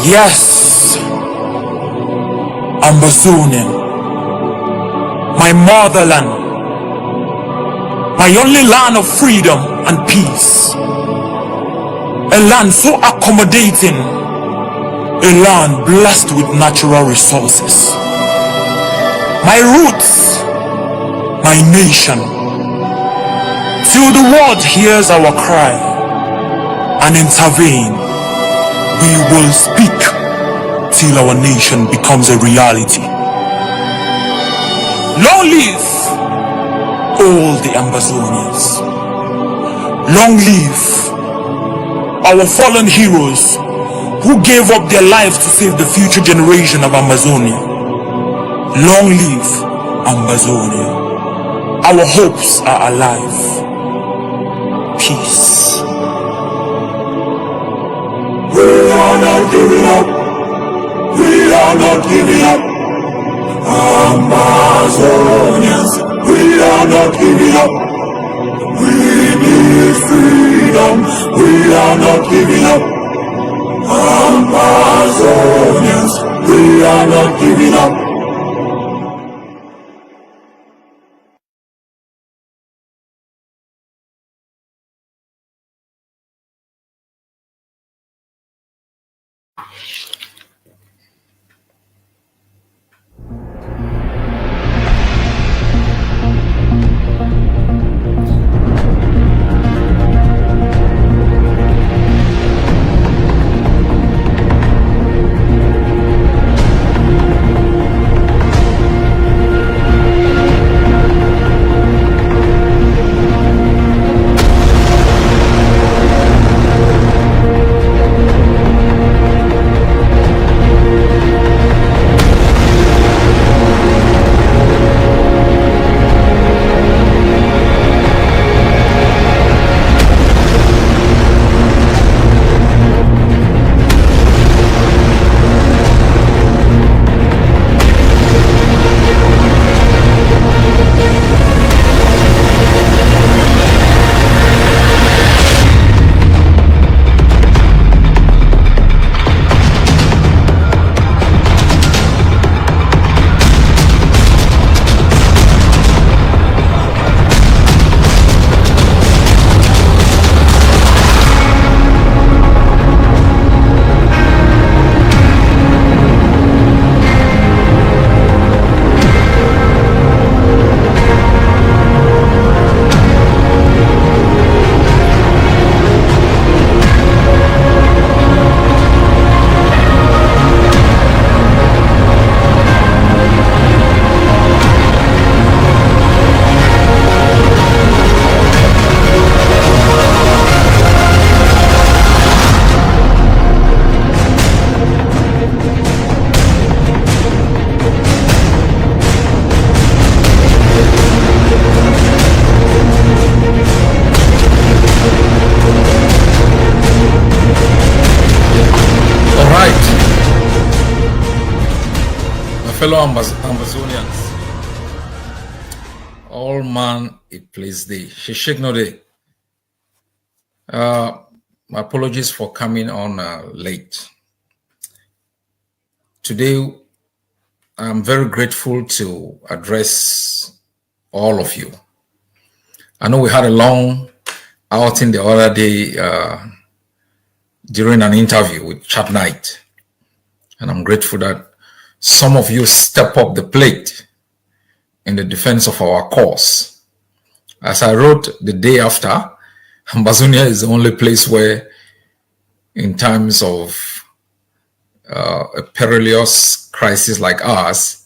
Yes, Ambazonian, my motherland, my only land of freedom and peace, a land so accommodating, a land blessed with natural resources. My roots, my nation, till the world hears our cry and intervene, we will speak till our nation becomes a reality. Long live all the Ambazonians. Long live our fallen heroes who gave up their lives to save the future generation of Ambazonia. Long live Ambazonia. Our hopes are alive. Peace. We are not giving up. We are not giving up. Ambazonians, we are not giving up. We need freedom. We are not giving up. Ambazonians, we are not giving up. Fellow Ambazonians, all man a place day. Shishik no day. My apologies for coming on late. Today, I'm very grateful to address all of you. I know we had a long outing the other day during an interview with Chat Night, and I'm grateful that some of you step up the plate in the defense of our cause. As I wrote the day after, Ambazonia is the only place where, in times of a perilous crisis like ours,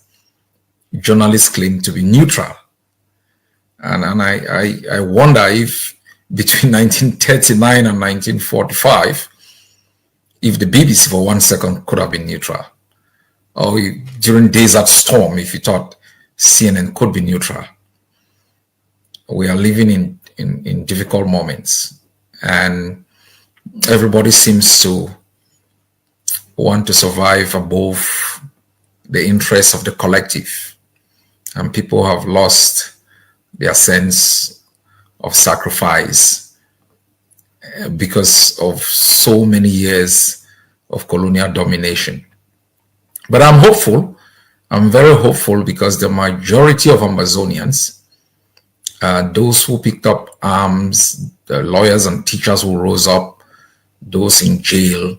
journalists claim to be neutral. And I wonder if between 1939 and 1945, if the BBC for 1 second could have been neutral. Or during Desert Storm, if you thought CNN could be neutral. We are living in difficult moments, and everybody seems to want to survive above the interests of the collective, and people have lost their sense of sacrifice because of so many years of colonial domination. But I'm hopeful. I'm very hopeful because the majority of Ambazonians, those who picked up arms, the lawyers and teachers who rose up, those in jail,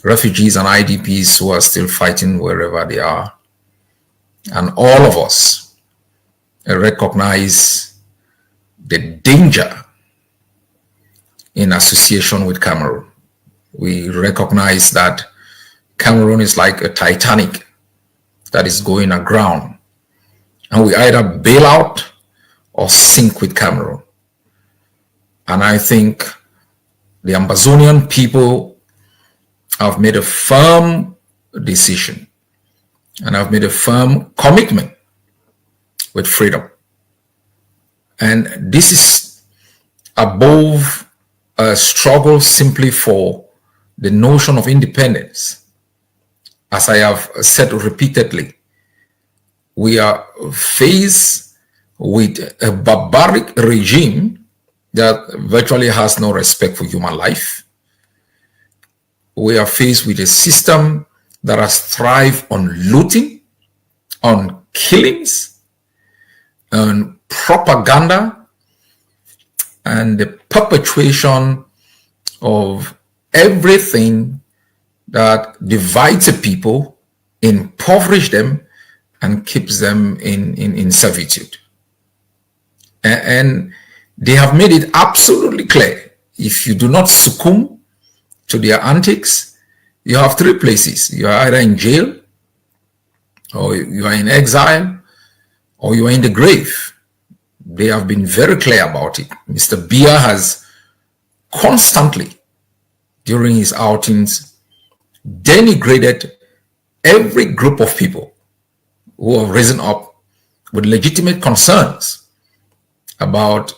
refugees and IDPs who are still fighting wherever they are, and all of us recognize the danger in association with Cameroon. We recognize that Cameroon is like a Titanic that is going aground, and we either bail out or sink with Cameroon. And I think the Ambazonian people have made a firm decision and have made a firm commitment with freedom. And this is above a struggle simply for the notion of independence. As I have said repeatedly, we are faced with a barbaric regime that virtually has no respect for human life. We are faced with a system that has thrived on looting, on killings, on propaganda, and the perpetuation of everything that divides a people, impoverish them, and keeps them in servitude. And they have made it absolutely clear, if you do not succumb to their antics, you have three places. You are either in jail, or you are in exile, or you are in the grave. They have been very clear about it. Mr. Biya has constantly, during his outings, denigrated every group of people who have risen up with legitimate concerns about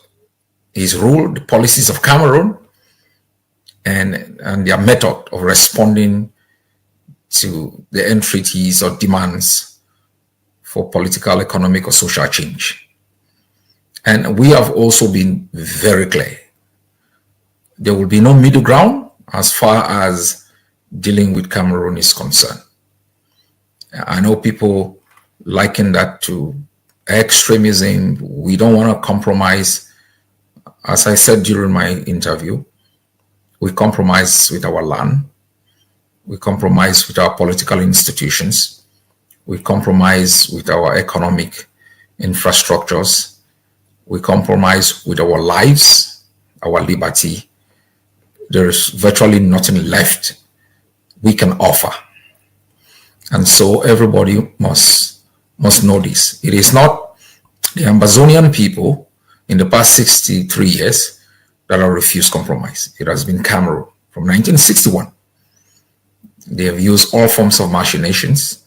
his rule, the policies of Cameroon, and their method of responding to the entreaties or demands for political, economic, or social change. And we have also been very clear. There will be no middle ground as far as dealing with Cameroon is concerned. I know people liken that to extremism. We don't want to compromise. As I said during my interview, we compromise with our land. We compromise with our political institutions. We compromise with our economic infrastructures. We compromise with our lives, our liberty. There is virtually nothing left we can offer. And so everybody must know this. It is not the Ambazonian people in the past 63 years that have refused compromise. It has been Cameroon from 1961. They have used all forms of machinations,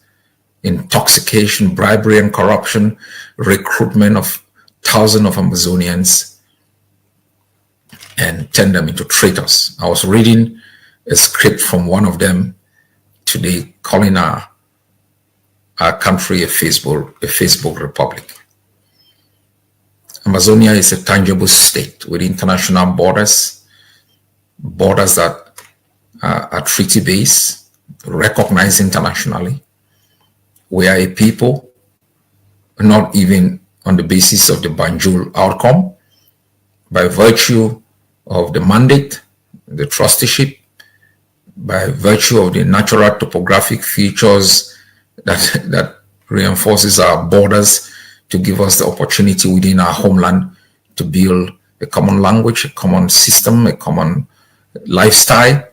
intoxication, bribery and corruption, recruitment of thousands of Ambazonians, and turn them into traitors. I was reading a script from one of them today, calling our country a Facebook republic. Ambazonia is a tangible state with international borders that are treaty-based, recognized internationally. We are a people, not even on the basis of the Banjul outcome, by virtue of the mandate, the trusteeship, by virtue of the natural topographic features that reinforces our borders to give us the opportunity within our homeland to build a common language, a common system, a common lifestyle.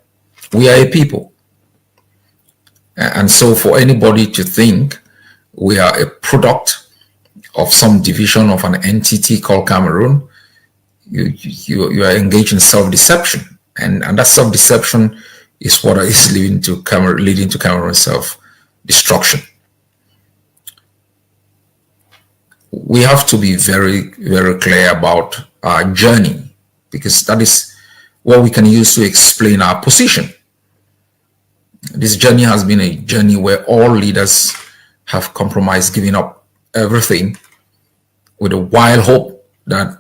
We are a people. And so for anybody to think we are a product of some division of an entity called Cameroon, you are engaged in self-deception. And that self-deception is what is leading to Cameroon's self-destruction. We have to be very, very clear about our journey, because that is what we can use to explain our position. This journey has been a journey where all leaders have compromised, giving up everything with a wild hope that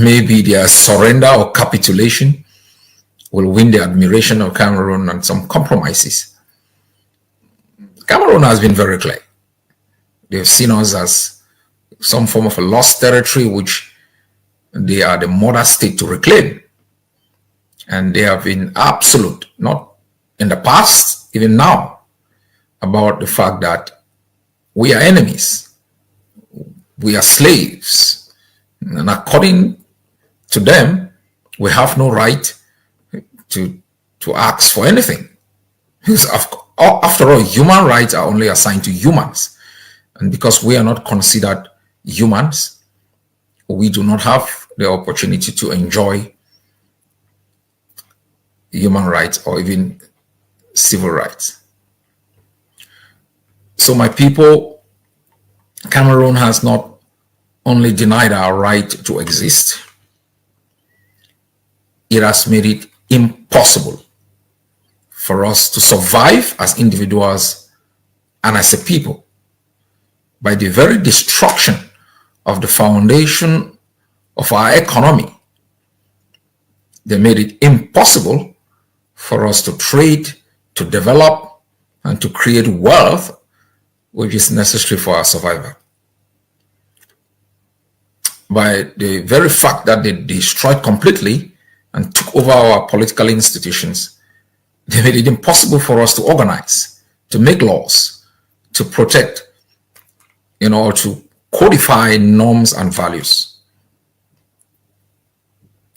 maybe their surrender or capitulation will win the admiration of Cameroon and some compromises. Cameroon has been very clear. They've seen us as some form of a lost territory, which they are the mother state to reclaim. And they have been absolute, not in the past, even now, about the fact that we are enemies. We are slaves. And according to them, we have no right to ask for anything. Because after all, human rights are only assigned to humans. And because we are not considered humans, we do not have the opportunity to enjoy human rights or even civil rights. So my people, Cameroon has not only denied our right to exist, it has made it impossible for us to survive as individuals and as a people by the very destruction of the foundation of our economy. They made it impossible for us to trade, to develop, and to create wealth, which is necessary for our survival. By the very fact that they destroyed completely and took over our political institutions, they made it impossible for us to organize, to make laws, to protect, or to codify norms and values.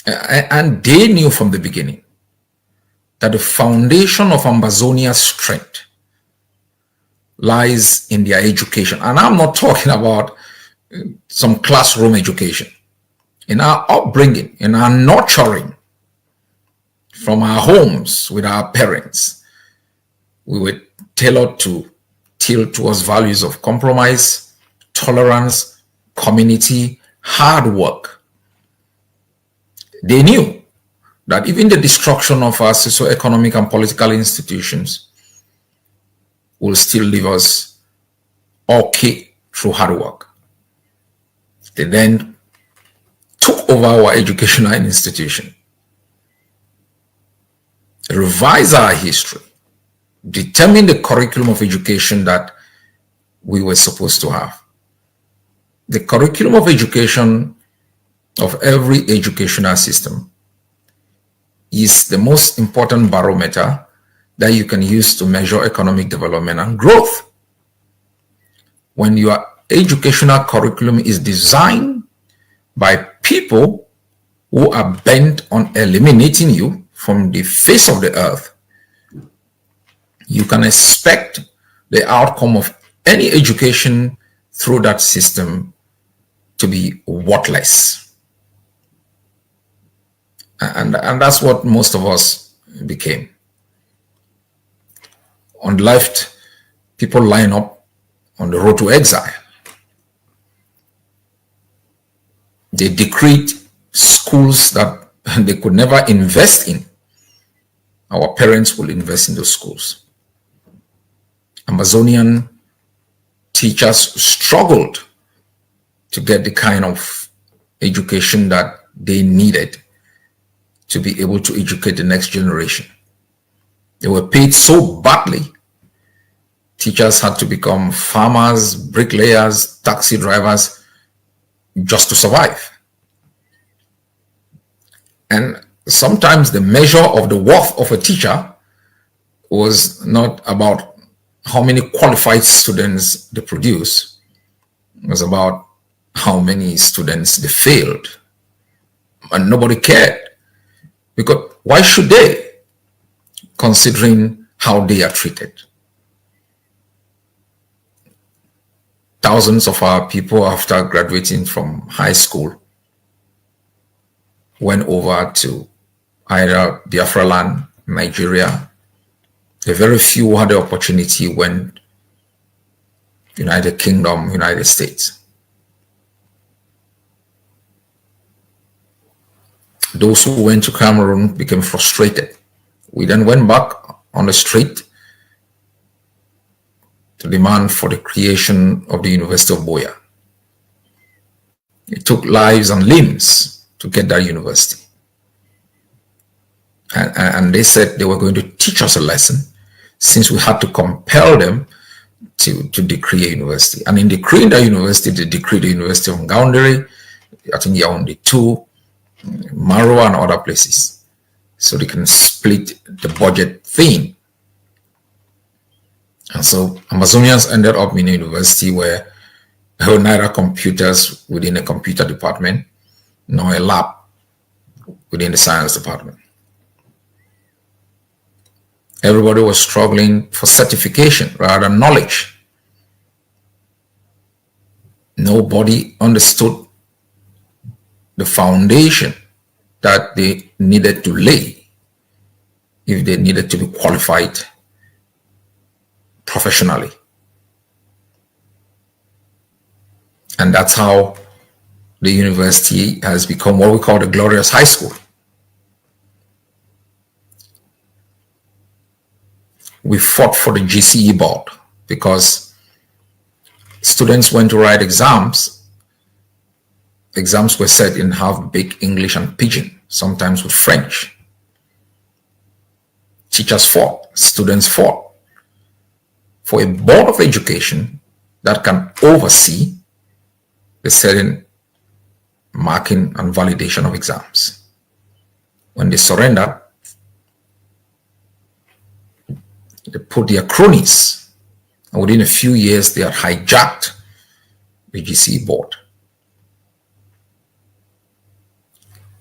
And they knew from the beginning that the foundation of Ambazonia's strength lies in their education. And I'm not talking about some classroom education. In our upbringing, in our nurturing from our homes with our parents, we were tailored to tilt towards values of compromise, tolerance, community, hard work. They knew that even the destruction of our socio-economic and political institutions will still leave us okay through hard work. They then took over our educational institution, revised our history, determined the curriculum of education that we were supposed to have. The curriculum of education of every educational system is the most important barometer that you can use to measure economic development and growth. When your educational curriculum is designed by people who are bent on eliminating you from the face of the earth, you can expect the outcome of any education through that system to be worthless. And that's what most of us became. On the left, people line up on the road to exile. They decreed schools that they could never invest in. Our parents will invest in those schools. Ambazonian teachers struggled to get the kind of education that they needed to be able to educate the next generation. They were paid so badly. Teachers had to become farmers, bricklayers, taxi drivers just to survive. And sometimes the measure of the worth of a teacher was not about how many qualified students they produce. It was about how many students they failed. And nobody cared. Because why should they, considering how they are treated? Thousands of our people, after graduating from high school, went over to either Biafra land, Nigeria. The very few who had the opportunity went United Kingdom, United States. Those who went to Cameroon became frustrated. We then went back on the street to demand for the creation of the University of Buea. It took lives and limbs to get that university. And they said they were going to teach us a lesson, since we had to compel them to decree a university. And in decreeing the university, they decreed the University of Ngaoundéré, I think Yaoundé 2, Marwa, and other places, so they can split the budget thing. And so Ambazonians ended up in a university where there were neither computers within a computer department nor a lab within the science department. Everybody was struggling for certification rather than knowledge. Nobody understood the foundation that they needed to lay if they needed to be qualified professionally. And that's how the university has become what we call the glorious high school. We fought for the GCE board because students went to write exams. Exams were set in half-baked English and Pidgin, sometimes with French. Teachers fought, students fought for a board of education that can oversee the setting, marking, and validation of exams. When they surrendered, they put their cronies, and within a few years, they had hijacked the GCE board.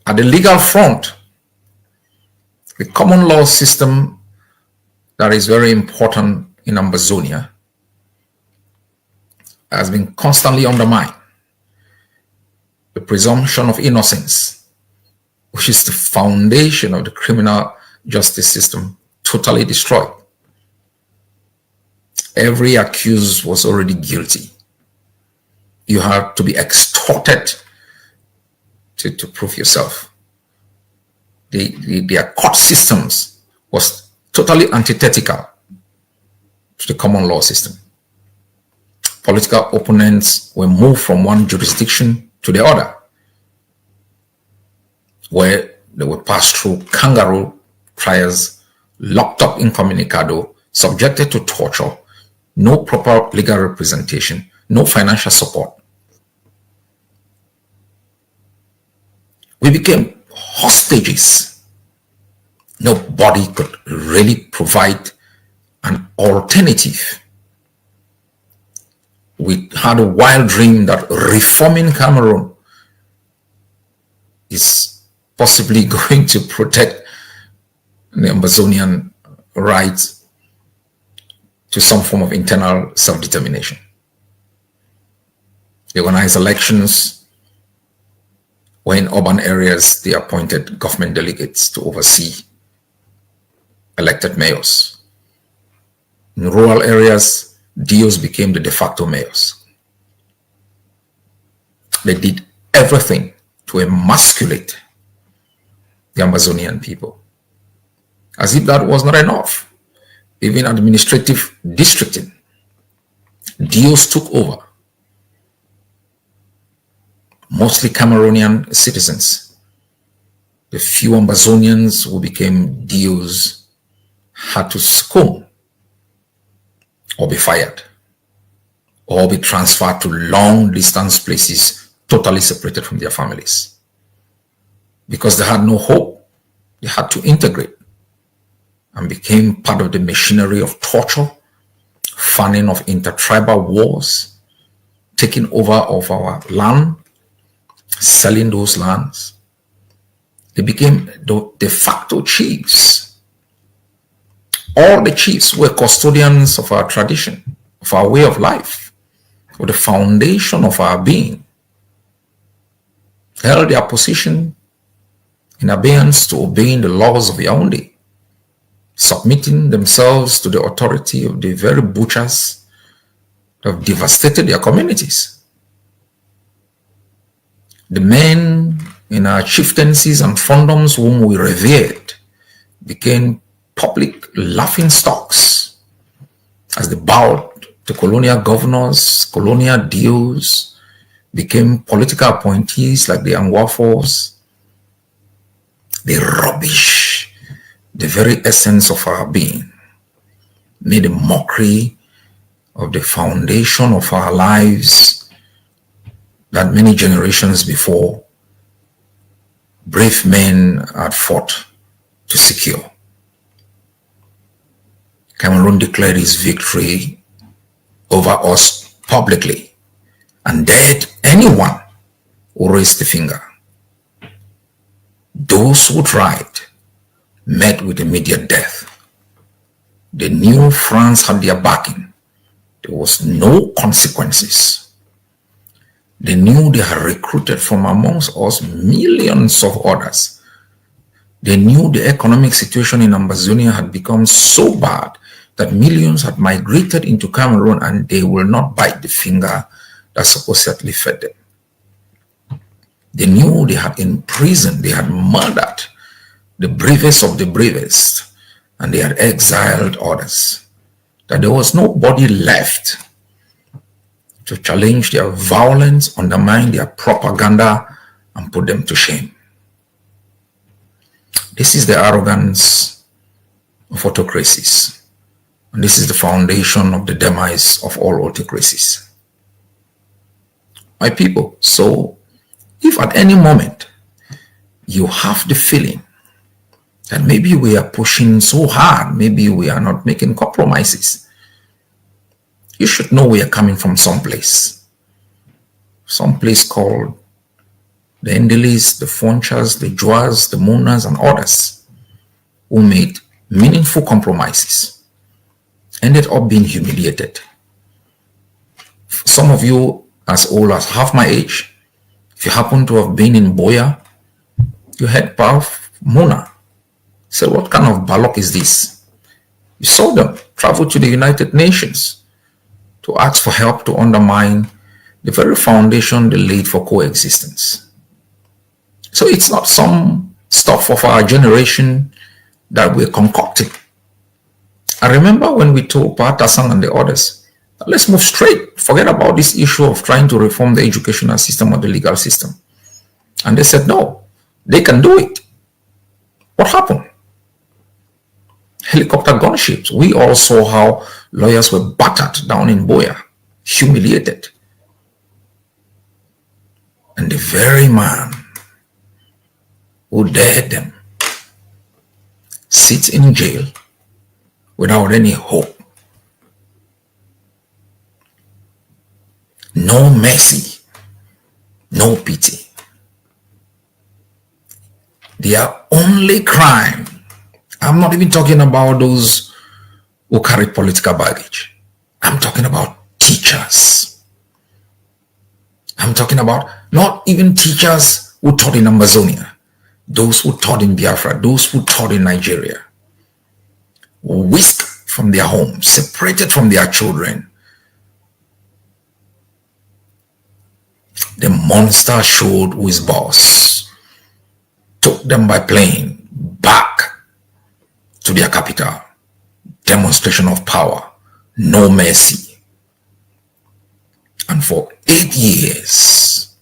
At the legal front, the common law system that is very important in Ambazonia has been constantly undermined. The presumption of innocence, which is the foundation of the criminal justice system, totally destroyed. Every accused was already guilty. You have to be extorted to prove yourself. Their court systems was totally antithetical to the common law system. Political opponents were moved from one jurisdiction to the other, where they were passed through kangaroo trials, locked up incommunicado, subjected to torture, no proper legal representation, no financial support. We became hostages. Nobody could really provide an alternative. We had a wild dream that reforming Cameroon is possibly going to protect the Ambazonian rights to some form of internal self-determination. They organized elections where in urban areas they appointed government delegates to oversee elected mayors. In rural areas, DOs became the de facto mayors. They did everything to emasculate the Ambazonian people. As if that was not enough, even administrative districting, DOs took over. Mostly Cameroonian citizens. The few Ambazonians who became DOs had to succumb or be fired or be transferred to long distance places totally separated from their families. Because they had no hope, they had to integrate and became part of the machinery of torture, fanning of intertribal wars, taking over of our land, selling those lands. They became the de facto chiefs. All the chiefs were custodians of our tradition, of our way of life, of the foundation of our being. Held their position in abeyance to obeying the laws of Yaoundé, submitting themselves to the authority of the very butchers that have devastated their communities. The men in our chieftaincies and fondoms whom we revered became public laughingstocks as they bowed to colonial governors, colonial DOs, became political appointees like the Angwafos. The rubbish the very essence of our being, made a mockery of the foundation of our lives that many generations before brave men had fought to secure. Cameroon declared its victory over us publicly and dared anyone who raised the finger. Those who tried met with immediate death. They knew France had their backing. There was no consequences. They knew they had recruited from amongst us millions of others. They knew the economic situation in Ambazonia had become so bad that millions had migrated into Cameroon and they will not bite the finger that supposedly fed them. They knew they had imprisoned, they had murdered the bravest of the bravest, and they had exiled others. That there was nobody left to challenge their violence, undermine their propaganda, and put them to shame. This is the arrogance of autocracies. And this is the foundation of the demise of all autocracies. My people, so if at any moment you have the feeling that maybe we are pushing so hard, maybe we are not making compromises, you should know we are coming from someplace called the Endelis, the Fonchas, the Joas, the Monas, and others who made meaningful compromises, ended up being humiliated. Some of you as old as half my age, if you happen to have been in Boya, you heard Pav Mona say, what kind of balok is this? You saw them travel to the United Nations to ask for help to undermine the very foundation they laid for coexistence. So it's not some stuff of our generation that we're concocting. I remember when we told Patasang and the others, let's move straight, forget about this issue of trying to reform the educational system or the legal system. And they said, no, they can do it. What happened? Helicopter gunships. We all saw how lawyers were battered down in Boya, humiliated. And the very man who dared them sits in jail without any hope. No mercy, no pity. Their only crime, I'm not even talking about those who carry political baggage. I'm talking about teachers. I'm talking about not even teachers who taught in Ambazonia, those who taught in Biafra, those who taught in Nigeria, whisked from their homes, separated from their children. The monster showed who is boss, took them by plane back to their capital. Demonstration of power, no mercy. And for 8 years,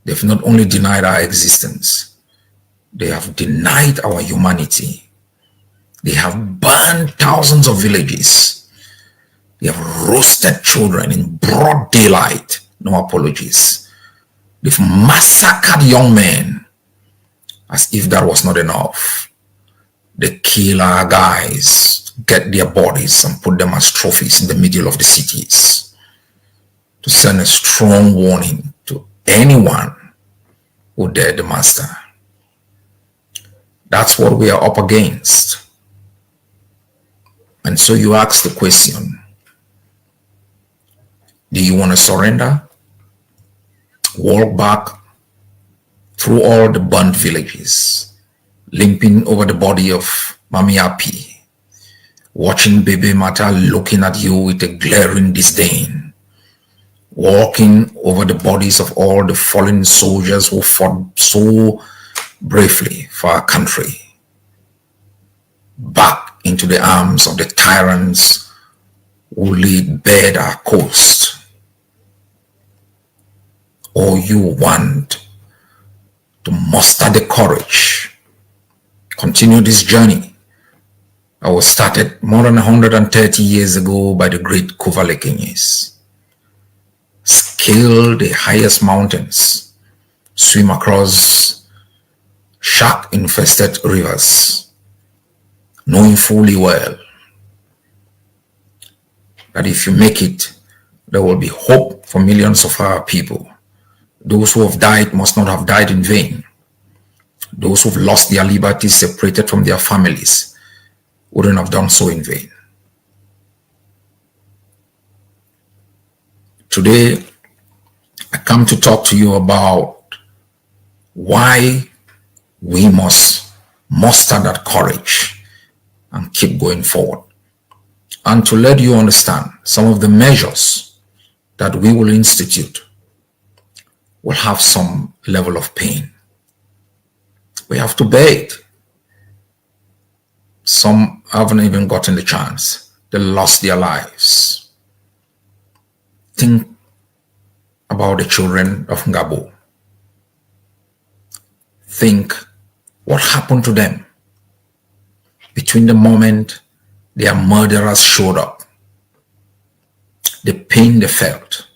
they've not only denied our existence, they have denied our humanity. They have burned thousands of villages. They have roasted children in broad daylight. No apologies. They've massacred young men as if that was not enough. They kill our guys, get their bodies and put them as trophies in the middle of the cities to send a strong warning to anyone who dared the master. That's what we are up against. And so you ask the question, do you want to surrender? Walk back through all the burnt villages, limping over the body of Mami Api, watching Baby Mata looking at you with a glaring disdain, walking over the bodies of all the fallen soldiers who fought so bravely for our country, back into the arms of the tyrants who laid bare our coast. Or you want to muster the courage continue this journey that was started more than 130 years ago by the great Kuvalekenyes. Scale the highest mountains, swim across shark-infested rivers, knowing fully well that if you make it, there will be hope for millions of our people. Those who have died must not have died in vain. Those who've lost their liberties, separated from their families, wouldn't have done so in vain. Today, I come to talk to you about why we must muster that courage and keep going forward. And to let you understand some of the measures that we will institute will have some level of pain. We have to bear it. Some haven't even gotten the chance. They lost their lives. Think about the children of Ngabo. Think what happened to them between the moment their murderers showed up, the pain they felt.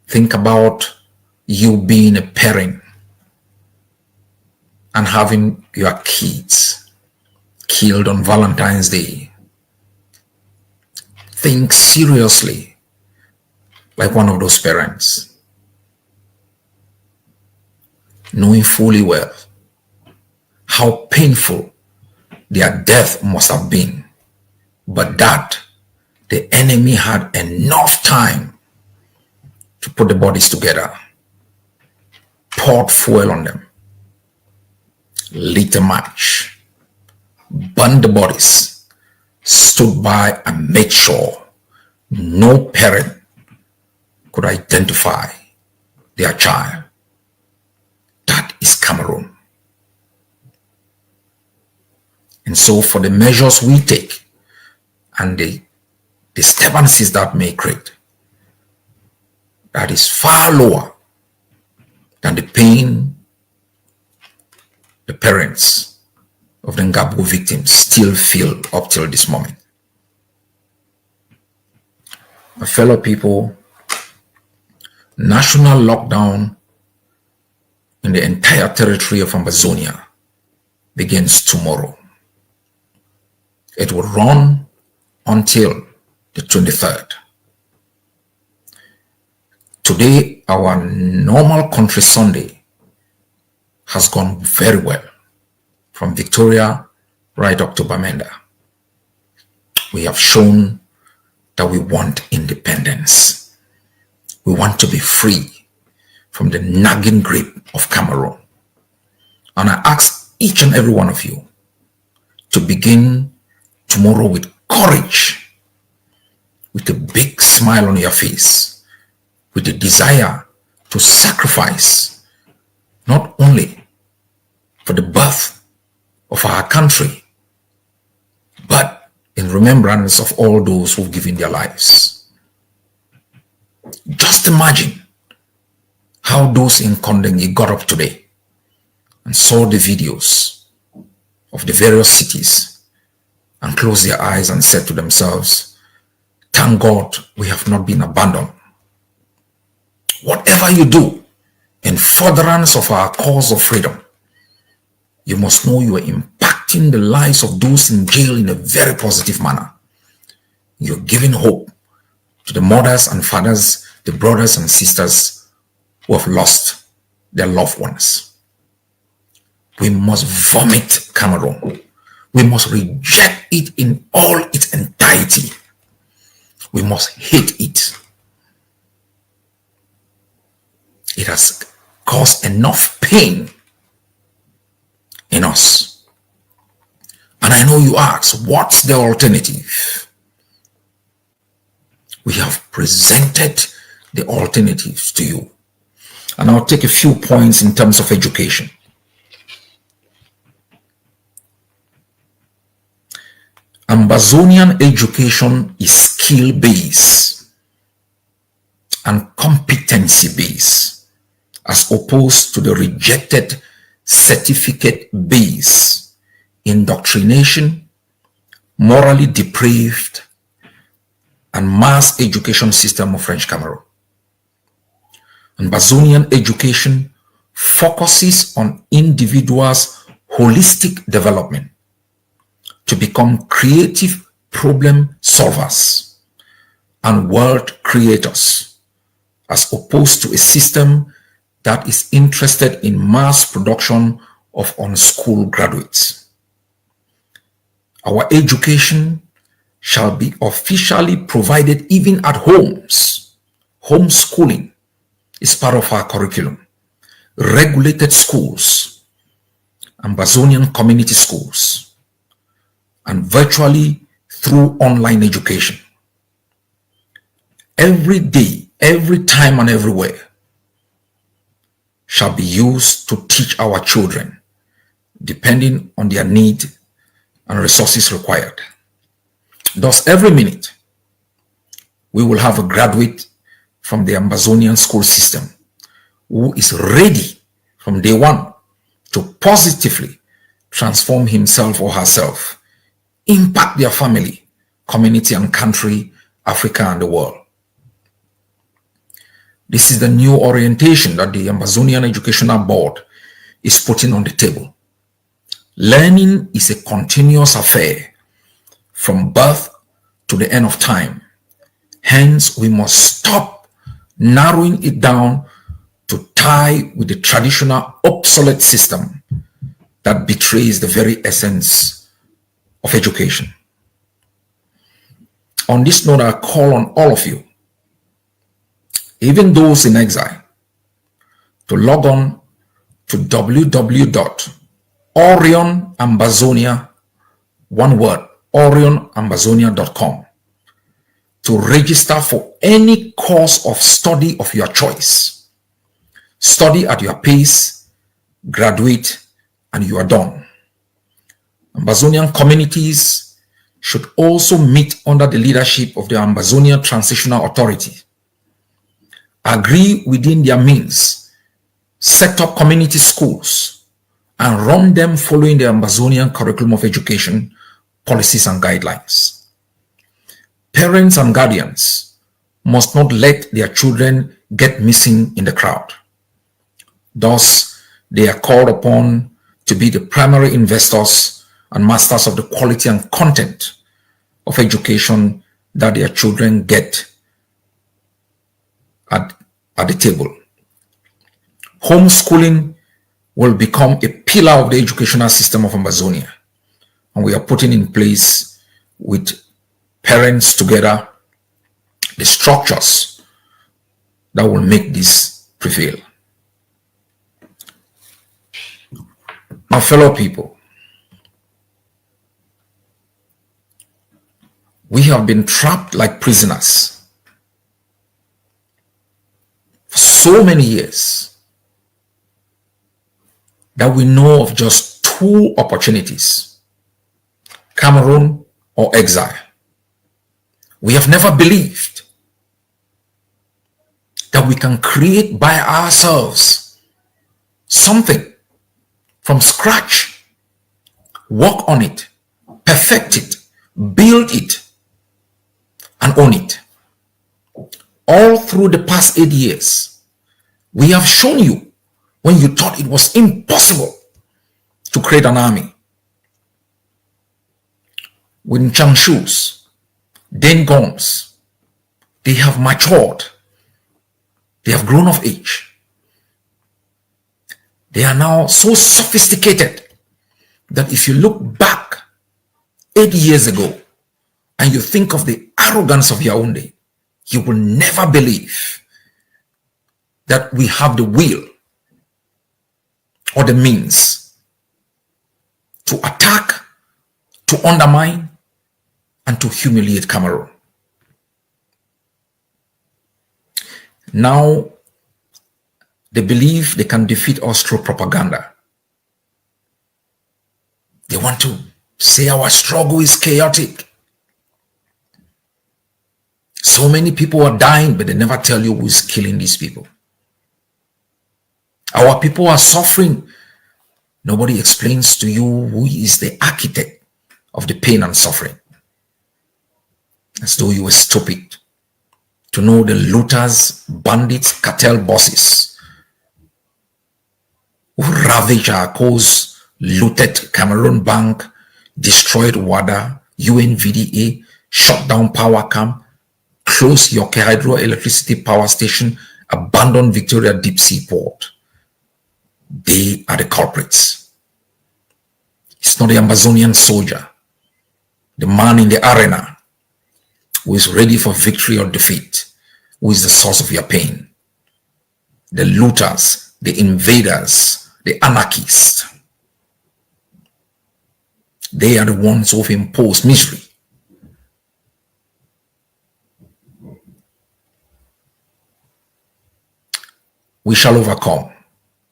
Think about you being a parent and having your kids killed on Valentine's Day. Think seriously like one of those parents, knowing fully well how painful their death must have been, but that the enemy had enough time to put the bodies together, poured fuel on them, lit a match, burned the bodies, stood by and made sure no parent could identify their child. That is Cameroon. And so for the measures we take and the disturbances that may create, that is far lower than the pain the parents of the Ngabo victims still feel up till this moment. My fellow people, national lockdown in the entire territory of Ambazonia begins tomorrow. It will run until the 23rd. Today, our normal country Sunday has gone very well, from Victoria right up to Bamenda. We have shown that we want independence. We want to be free from the nagging grip of Cameroon. And I ask each and every one of you to begin tomorrow with courage, with a big smile on your face, with the desire to sacrifice not only for the birth of our country, but in remembrance of all those who've given their lives. Just imagine how those in Kondengi got up today and saw the videos of the various cities and closed their eyes and said to themselves, "Thank God we have not been abandoned." Whatever you do in furtherance of our cause of freedom, you must know you are impacting the lives of those in jail in a very positive manner. You're giving hope to the mothers and fathers, the brothers and sisters who have lost their loved ones. We must vomit Cameroon. We must reject it in all its entirety. We must hate it. It has caused enough pain in us. And I know you ask, what's the alternative? We have presented the alternatives to you. And I'll take a few points in terms of education. Ambazonian education is skill-based and competency-based, as opposed to the rejected certificate-based indoctrination, morally depraved, and mass education system of French Cameroon. Ambazonian education focuses on individuals' holistic development to become creative problem solvers and world creators, as opposed to a system that is interested in mass production of unschooled graduates. Our education shall be officially provided even at homes. Homeschooling is part of our curriculum. Regulated schools, Ambazonian community schools, and virtually through online education. Every day, every time, and everywhere shall be used to teach our children, depending on their need and resources required. Thus, every minute, we will have a graduate from the Ambazonian school system who is ready from day one to positively transform himself or herself, impact their family, community, and country, Africa, and the world. This is the new orientation that the Ambazonian Educational Board is putting on the table. Learning is a continuous affair from birth to the end of time. Hence, we must stop narrowing it down to tie with the traditional obsolete system that betrays the very essence of education. On this note, I call on all of you, even those in exile, to log on to www.orionambazonia, one word, orionambazonia.com, to register for any course of study of your choice. Study at your pace, graduate, and you are done. Ambazonian communities should also meet under the leadership of the Ambazonia Transitional Authority, agree within their means, set up community schools, and run them following the Ambazonian curriculum of education, policies, and guidelines. Parents and guardians must not let their children get missing in the crowd. Thus, they are called upon to be the primary investors and masters of the quality and content of education that their children get at the table. Homeschooling will become a pillar of the educational system of Ambazonia, and we are putting in place with parents together the structures that will make this prevail. My fellow people, we have been trapped like prisoners for so many years that we know of just two opportunities: Cameroon or exile. We have never believed that we can create by ourselves something from scratch, work on it, perfect it, build it, and own it. All through the past 8 years, we have shown you when you thought it was impossible to create an army. With Changshu's, Dengongs, they have matured. They have grown of age. They are now so sophisticated that if you look back 8 years ago and you think of the arrogance of Yaoundé, you will never believe that we have the will or the means to attack, to undermine, and to humiliate Cameroon. Now, they believe they can defeat us through propaganda. They want to say our struggle is chaotic. So many people are dying, but they never tell you who is killing these people. Our people are suffering, Nobody explains to you who is the architect of the pain and suffering. As though you were stupid to know the looters, bandits, cartel bosses who ravaged our cause, looted Cameroon Bank, destroyed WADA, UNVDA, shut down power camp, closed your hydroelectricity power station, abandoned Victoria Deep Sea Port. They are the culprits. It's not the Ambazonian soldier, the man in the arena who is ready for victory or defeat, who is the source of your pain. The looters, the invaders, the anarchists. They are the ones who have imposed misery. We shall overcome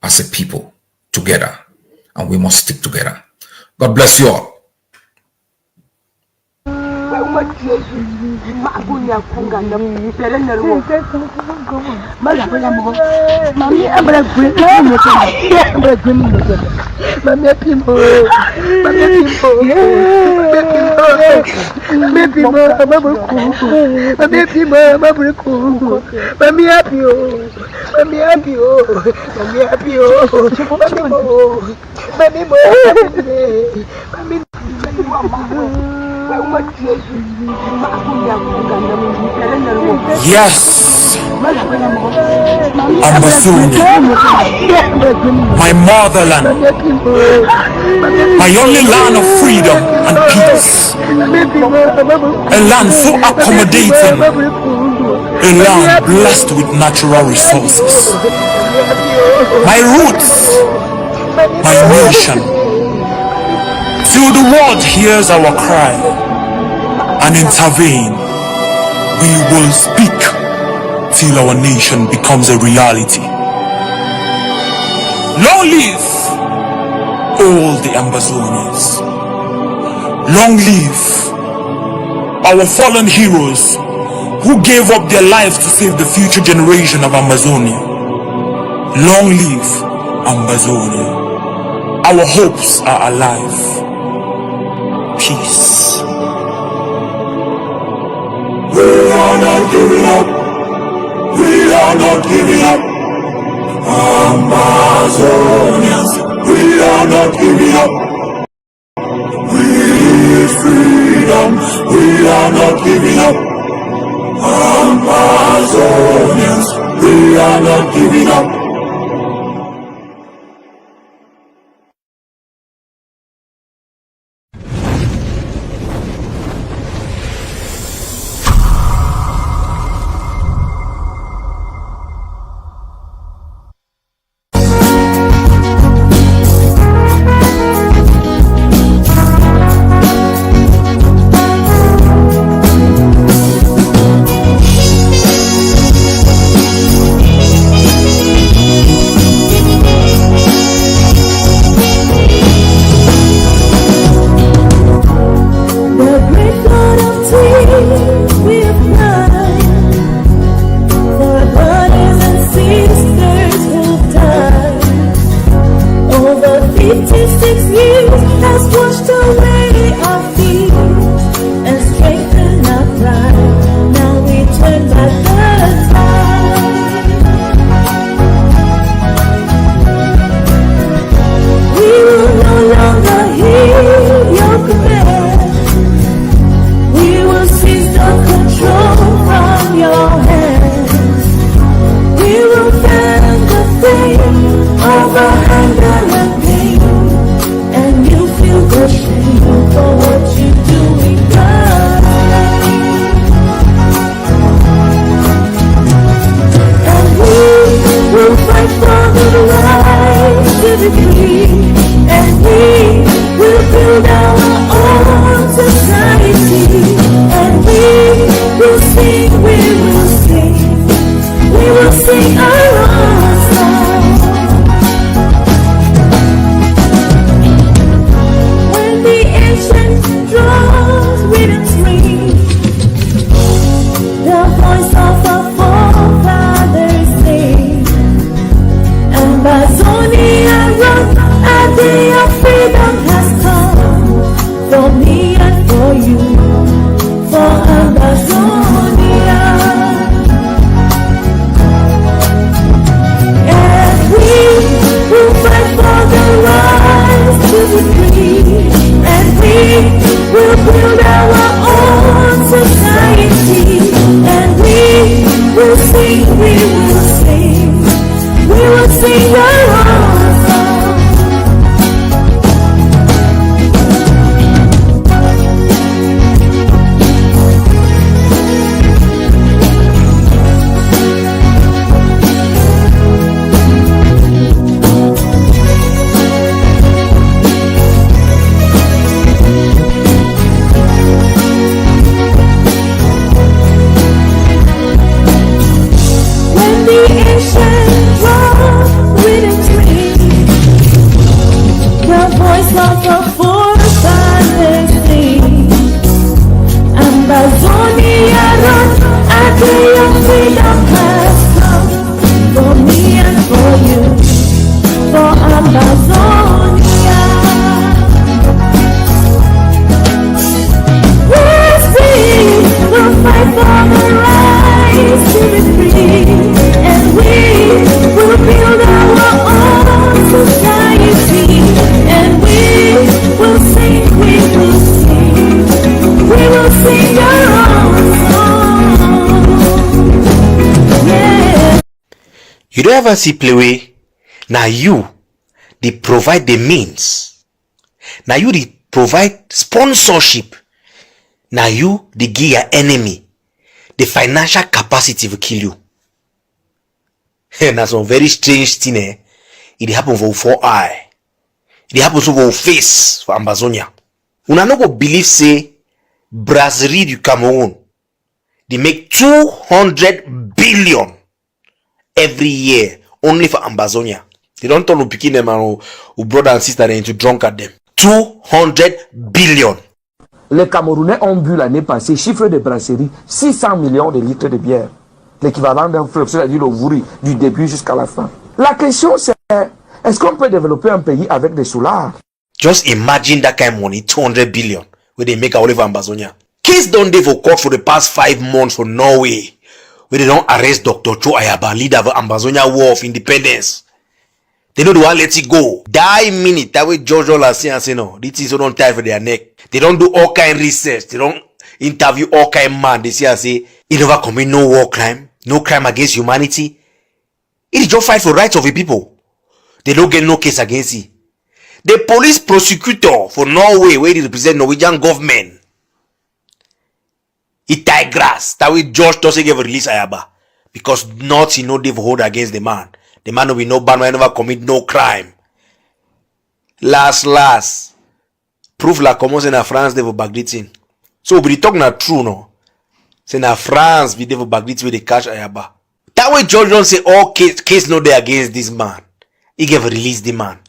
as a people together, and we must stick together. God bless you all. Yes, Ambazonia, my motherland, my only land of freedom and peace, a land so accommodating, a land blessed with natural resources. My roots, my nation. Till the world hears our cry and intervene, we will speak till our nation becomes a reality. Long live all the Ambazonians. Long live our fallen heroes who gave up their lives to save the future generation of Ambazonia. Long live Ambazonia. Our hopes are alive. Peace. We are not giving up. We are not giving up. Ambazonians, we are not giving up. We need freedom. We are not giving up. Ambazonians, we are not giving up. Ambazonia, rock, You don't ever see play way. Now you, they provide the means. Now you, they provide sponsorship. Now you, they give your enemy the financial capacity to kill you. And that's some very strange thing. It happen for 4 eye. It happens for face for Ambazonia. Una no go believe say Brasserie du Cameroon, they make 200 billion every year only for Ambazonia. They don't turn to picking them and who brother and sister into drunk at them. 200 billion. Les Camerounais ont bu l'année passée, chiffre de brasserie, 600 millions de litres de bière. L'équivalent d'un fleuve, c'est-à-dire le Vouri, du début jusqu'à la fin. La question c'est, est-ce qu'on peut développer un pays avec des soulards? Just imagine that kind of money, 200 billion, where they make all over Ambazonia. Case done dey for court for the past 5 months for Norway, where they don't arrest Dr. Cho Ayaba, leader of Ambazonia War of Independence. They know they want to let it go. Die minute, that way George Ola say no, this is don't tie for their neck. They don't do all kind of research. They don't interview all kind of man. They say, he never commit no war crime, no crime against humanity. It is just fight for rights of the people. They don't get no case against it. The police prosecutor for Norway, where they represent Norwegian government, he tie grass. That way George doesn't give a release Ayaba. Because nothing no they hold against the man. The man will be no ban, will never commit no crime. Last. Proof la comment c'est na France they will backdating. So we talk na true no. C'est na France we devil backdating with the cash Ayaba. That way George don't say all case no they against this man. He gave a release the man.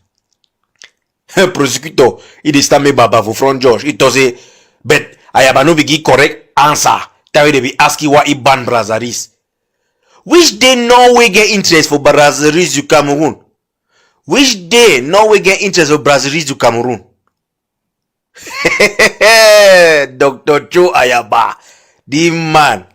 Prosecutor, he dey stand me baba for front George. He does say, but Ayaba no be give correct answer. That way they be asking why he ban Brasseries. Which day Norway get interest for Brasseries du Cameroon? Which day Norway get interest for Brasseries du Cameroon? Dr. Cho Ayaba, the man.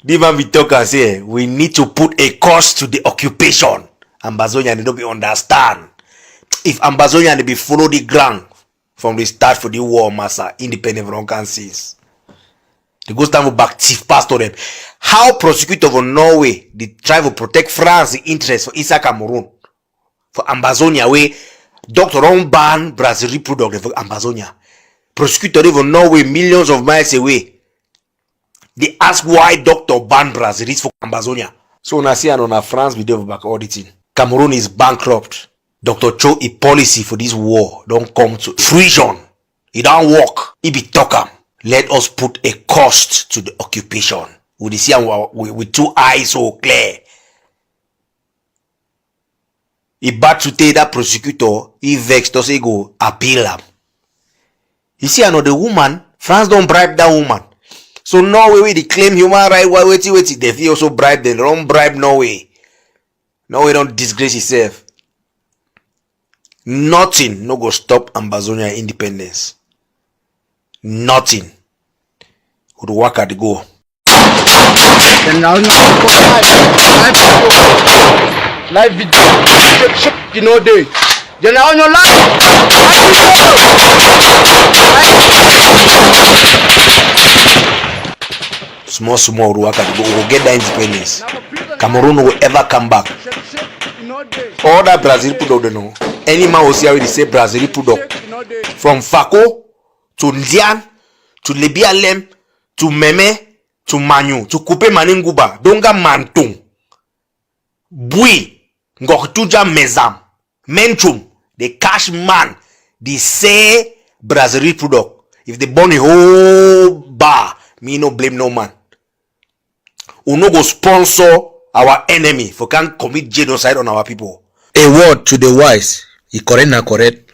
The man we talk and say we need to put a cost to the occupation. Ambazonian they don't be understand. If Ambazonian they be follow the ground from the start for the war massa, independent from countries. They go stand for back chief pastor them. How prosecutor for Norway they try to protect France's interest for East Cameroon. For Ambazonia way, Dr. Ron ban Brasserie product for Ambazonia. Prosecutor for Norway millions of miles away. They ask why Dr. ban Brasseries for Ambazonia. So when I see on France we do back auditing. Cameroon is bankrupt. Dr. Cho a policy for this war don't come to fruition. It don't work. It be talk. Let us put a cost to the occupation. We see with 2 eyes so clear. He bad to take that prosecutor, he vexed to say go appeal him. You see another woman, France don't bribe that woman. So Norway they claim human rights, wait, they also bribe them. They don't bribe Norway. Norway don't disgrace itself. Nothing no go stop Ambazonia independence. Nothing. Would work at the go. Live video, you know day. You know on your live. Small work at the go. We'll get that independence. Cameroon will ever come back. All that Brazil put out no. Any man will see how they say Brazil put up. From Fako to Ndian to Lebialem to Meme to Manu to Coupe Maninguba Donga Mantung Bui Ngoktuja Mezam Menchum the cash man they say Brazil product. If they burn a whole bar, me no blame no man. We no go sponsor our enemy for can commit genocide on our people. A word to the wise. He correct na correct.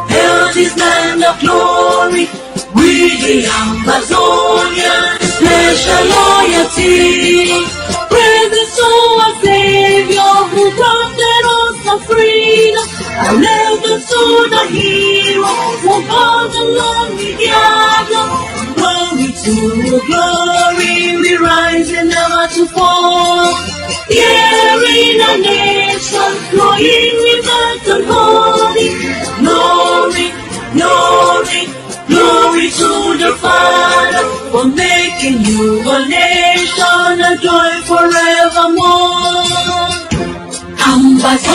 Hail this land of glory. We the Ambazonian, special loyalty. Presence to our Savior who granted us the freedom. Allegiance to the hero who fought along with the other. When we To glory we rise and never to fall. Here in a nation, flowing rivers and holy. Glory, glory, glory to the Father for making you a nation, a joy forevermore. Ambazonia,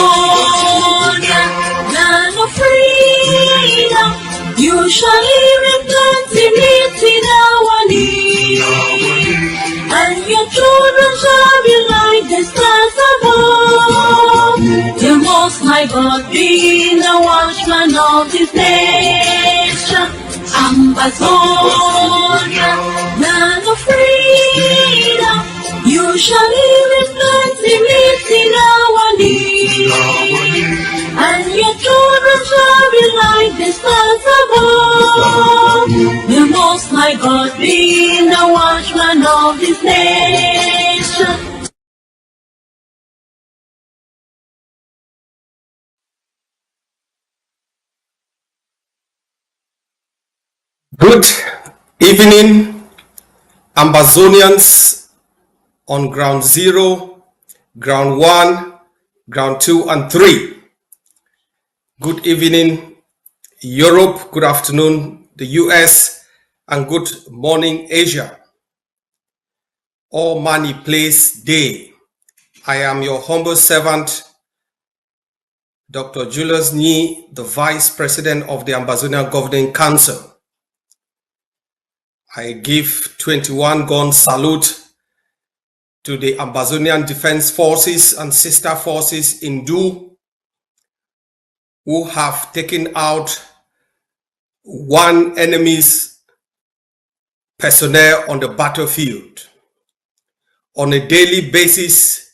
land of freedom, you shall live in plenty in our need, and your children shall be like the stars above. The Most High God being the watchman of this nation. Ambazonia, land of freedom, you shall live in plenty in our need, and your children shall be like the stars above. The Most High God being the watchman of this nation. Good evening, Ambazonians on ground 0, ground 1, ground 2 and 3. Good evening, Europe. Good afternoon, the US, and good morning, Asia. All Money Place Day. I am your humble servant, Dr. Julius Nyi, the Vice President of the Ambazonian Governing Council. I give 21 gun salute to the Ambazonian Defense Forces and sister forces in Du, who have taken out one enemy's personnel on the battlefield. On a daily basis,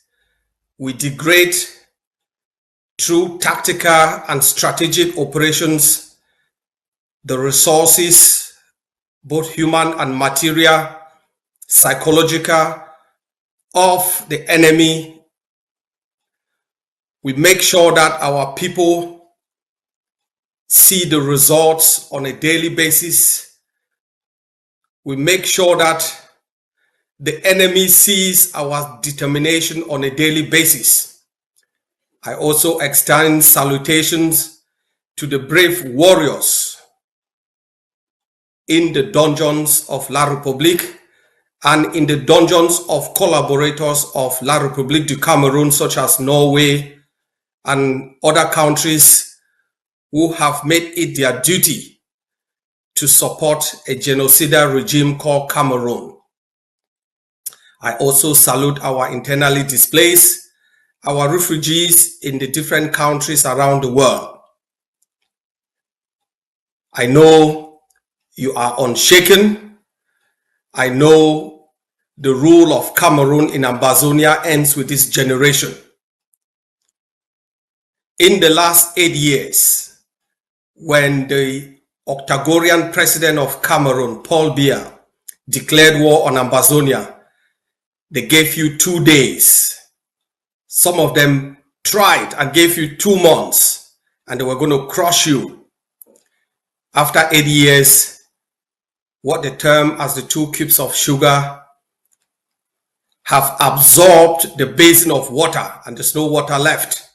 we degrade through tactical and strategic operations the resources, both human and material, psychological, of the enemy. We make sure that our people see the results on a daily basis. We make sure that the enemy sees our determination on a daily basis. I also extend salutations to the brave warriors in the dungeons of La République and in the dungeons of collaborators of La République du Cameroon, such as Norway and other countries who have made it their duty to support a genocidal regime called Cameroon. I also salute our internally displaced, our refugees in the different countries around the world. I know you are unshaken. I know the rule of Cameroon in Ambazonia ends with this generation. In the last 8 years, when the octogorian president of Cameroon, Paul Biya, declared war on Ambazonia, they gave you 2 days. Some of them tried and gave you 2 months, and they were going to crush you. After 8 years, what they term as the 2 cubes of sugar have absorbed the basin of water, and there's no water left.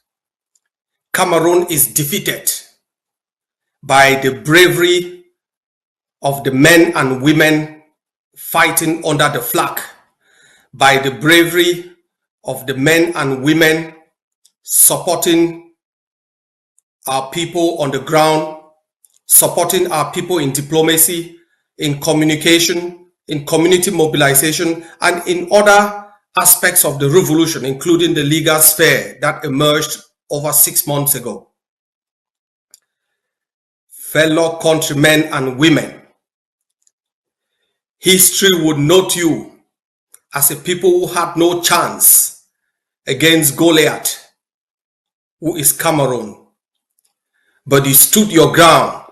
Cameroon is defeated by the bravery of the men and women fighting under the flag, by the bravery of the men and women supporting our people on the ground, supporting our people in diplomacy, in communication, in community mobilization, and in other aspects of the revolution, including the legal sphere that emerged over 6 months ago. Fellow countrymen and women, history would note you as a people who had no chance against Goliath, who is Cameroon. But you stood your ground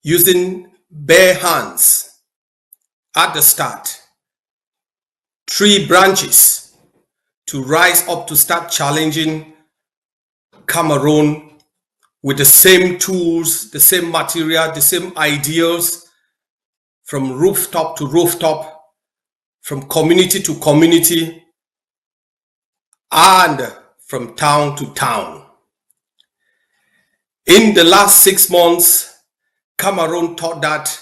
using bare hands at the start, 3 branches to rise up to start challenging Cameroon with the same tools, the same material, the same ideals from rooftop to rooftop, from community to community, and from town to town. In the last 6 months, Cameroon thought that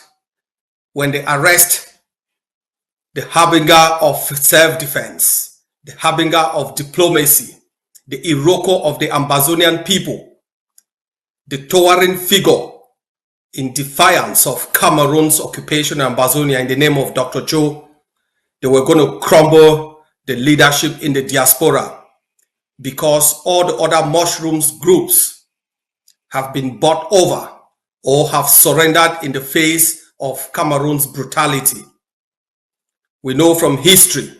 when they arrest the harbinger of self-defense, the harbinger of diplomacy, the Iroko of the Ambazonian people, the towering figure in defiance of Cameroon's occupation in Ambazonia in the name of Dr. Cho, they were going to crumble the leadership in the diaspora, because all the other mushrooms groups have been bought over or have surrendered in the face of Cameroon's brutality. We know from history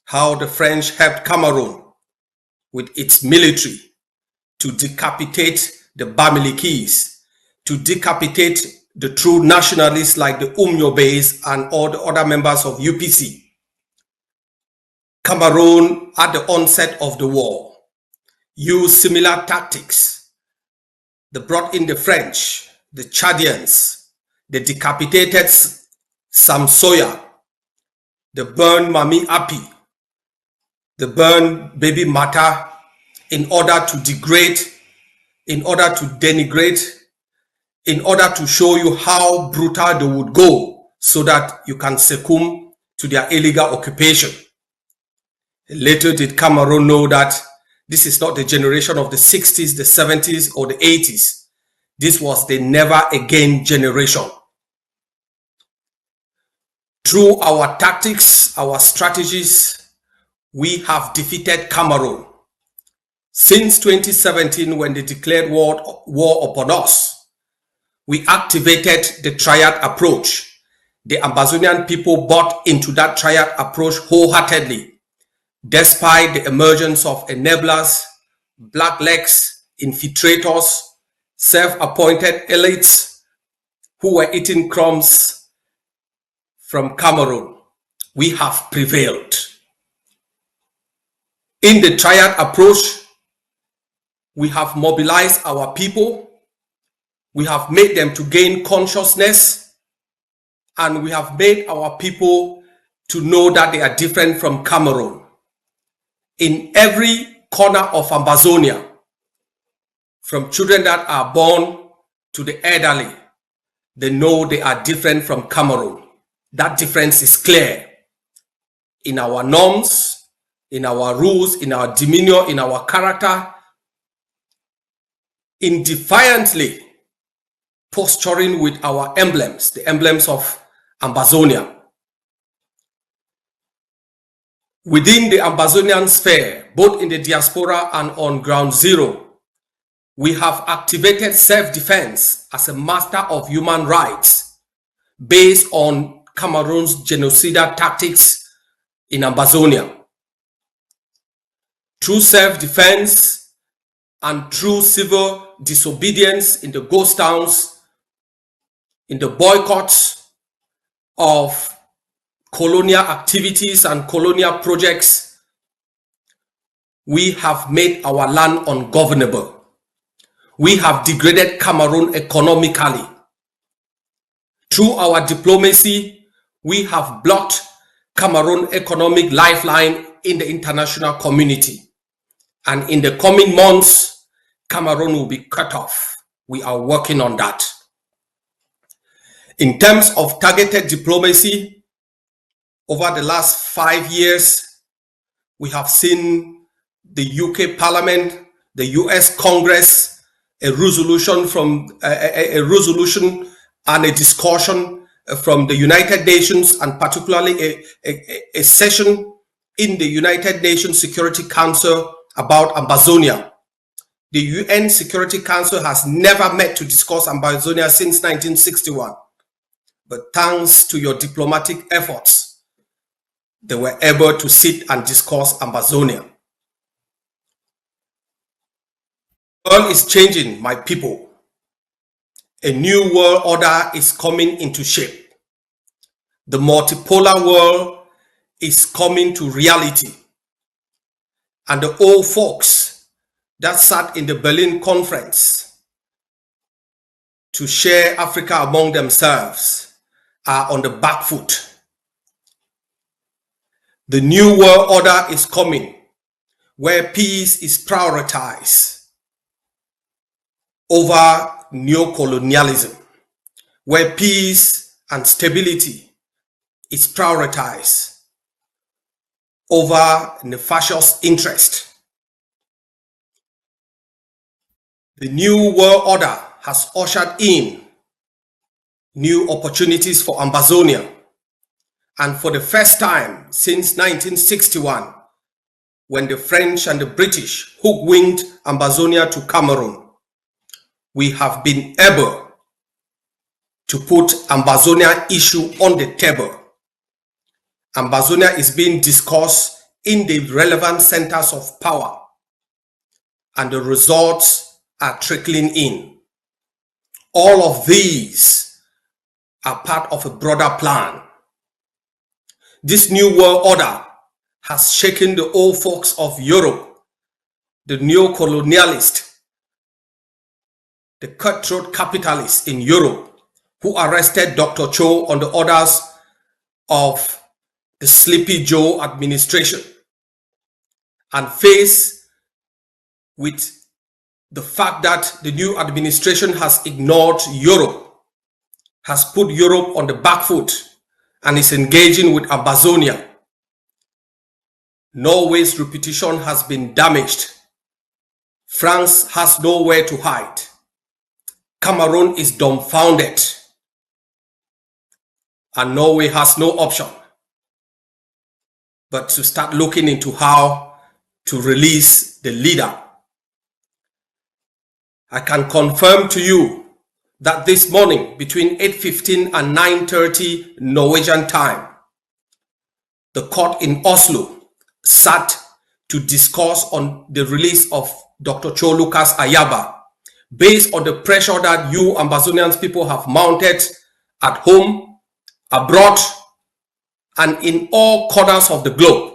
how the French helped Cameroon with its military to decapitate the Bamilikis, to decapitate the true nationalists like the Umyobes and all the other members of UPC. Cameroon, at the onset of the war, used similar tactics. They brought in the French, the Chadians, they decapitated Samsoya, they burned Mami Api, they burned Baby Mata in order to degrade, in order to denigrate, in order to show you how brutal they would go so that you can succumb to their illegal occupation. Later did Cameroon know that this is not the generation of the 60s, the 70s, or the 80s. This was the never again generation. Through our tactics, our strategies, we have defeated Cameroon. Since 2017, when they declared war upon us, we activated the triad approach. The Ambazonian people bought into that triad approach wholeheartedly, despite the emergence of enablers, blacklegs, infiltrators, self-appointed elites who were eating crumbs from Cameroon. We have prevailed. In the triad approach, we have mobilized our people, we have made them to gain consciousness, and we have made our people to know that they are different from Cameroon. In every corner of Ambazonia, from children that are born to the elderly, they know they are different from Cameroon. That difference is clear in our norms, in our rules, in our demeanor, in our character, in defiantly posturing with our emblems, the emblems of Ambazonia. Within the Ambazonian sphere, both in the diaspora and on ground zero, we have activated self-defense as a master of human rights based on Cameroon's genocidal tactics in Ambazonia. Through self-defense and through civil disobedience in the ghost towns, in the boycotts of colonial activities and colonial projects, we have made our land ungovernable. We have degraded Cameroon economically. Through our diplomacy, we have blocked Cameroon economic lifeline in the international community. And in the coming months, Cameroon will be cut off. We are working on that. In terms of targeted diplomacy, over the last 5 years, we have seen the UK Parliament, the US Congress, a resolution and a discussion from the United Nations, and particularly a session in the United Nations Security Council about Ambazonia. The UN Security Council has never met to discuss Ambazonia since 1961. But thanks to your diplomatic efforts, they were able to sit and discuss Ambazonia. The world is changing, my people. A new world order is coming into shape. The multipolar world is coming to reality. And the old folks that sat in the Berlin conference to share Africa among themselves are on the back foot. The new world order is coming, where peace is prioritized over neocolonialism, where peace and stability is prioritized over nefarious interest. The new world order has ushered in new opportunities for Ambazonia, and for the first time since 1961, when the French and the British hook-winged Ambazonia to Cameroon, we have been able to put Ambazonia issue on the table. Ambazonia is being discussed in the relevant centers of power, and the results are trickling in. All of these are part of a broader plan. This new world order has shaken the old folks of Europe, the neo-colonialists, the cutthroat capitalists in Europe who arrested Dr. Cho on the orders of the Sleepy Joe administration, and faced with the fact that the new administration has ignored Europe, has put Europe on the back foot, and is engaging with Ambazonia. Norway's reputation has been damaged. France has nowhere to hide. Cameroon is dumbfounded, and Norway has no option but to start looking into how to release the leader. I can confirm to you that this morning between 8:15 and 9:30 Norwegian time, the court in Oslo sat to discuss on the release of Dr. Cho Ayaba, based on the pressure that you Ambazonians people have mounted at home, abroad, and in all corners of the globe.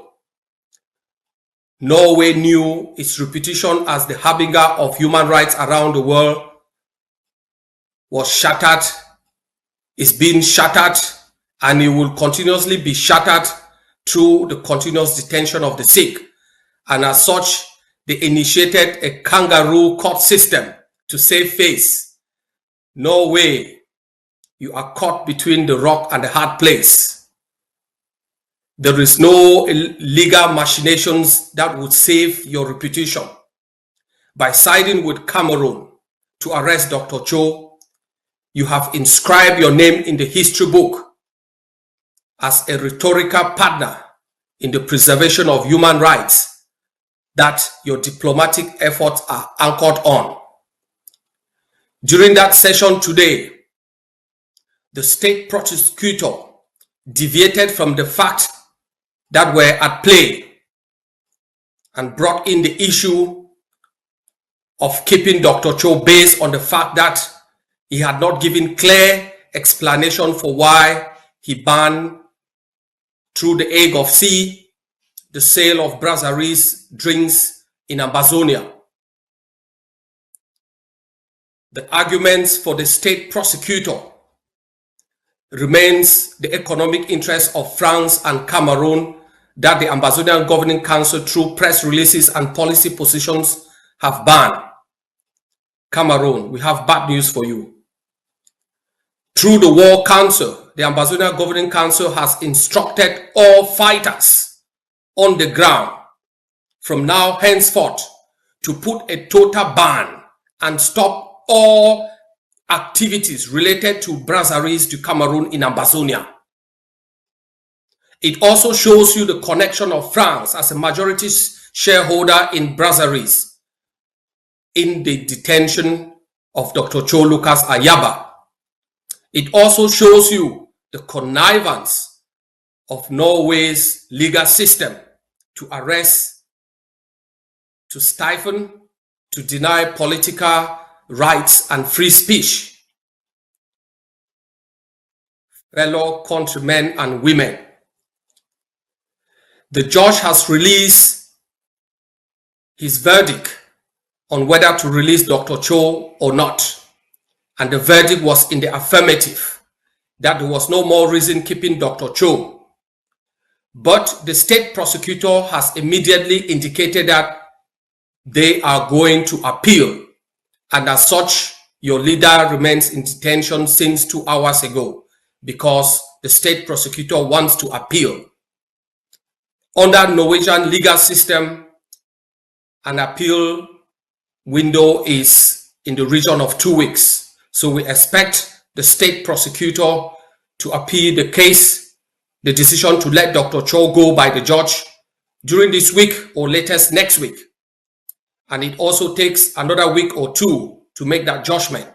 Norway knew its reputation as the harbinger of human rights around the world was shattered, is being shattered, and it will continuously be shattered through the continuous detention of the sick. And as such, they initiated a kangaroo court system to save face. Norway, you are caught between the rock and the hard place. There is no legal machinations that would save your reputation. By siding with Cameroon to arrest Dr. Cho, you have inscribed your name in the history book as a rhetorical partner in the preservation of human rights that your diplomatic efforts are anchored on. During that session today, the state prosecutor deviated from the facts that were at play and brought in the issue of keeping Dr. Cho based on the fact that he had not given clear explanation for why he banned through the egg of sea the sale of brasseries drinks in Ambazonia. The arguments for the state prosecutor remains the economic interests of France and Cameroon that the Ambazonian Governing Council through press releases and policy positions have banned. Cameroon, we have bad news for you. Through the War Council, the Ambazonian Governing Council has instructed all fighters on the ground from now henceforth to put a total ban and stop all activities related to brasseries to Cameroon in Ambazonia. It also shows you the connection of France as a majority shareholder in brasseries in the detention of Dr. Cho Ayaba. It also shows you the connivance of Norway's legal system to arrest, to stifle, to deny political rights and free speech. Fellow countrymen and women, the judge has released his verdict on whether to release Dr. Cho or not, and the verdict was in the affirmative. that there was no more reason keeping Dr. Cho. But the state prosecutor has immediately indicated that they are going to appeal, and as such, your leader remains in detention since 2 hours ago because the state prosecutor wants to appeal. Under Norwegian legal system, an appeal window is in the region of 2 weeks. So we expect the state prosecutor to appeal the case, the decision to let Dr. Cho go by the judge during this week or latest next week. And it also takes another week or two to make that judgment.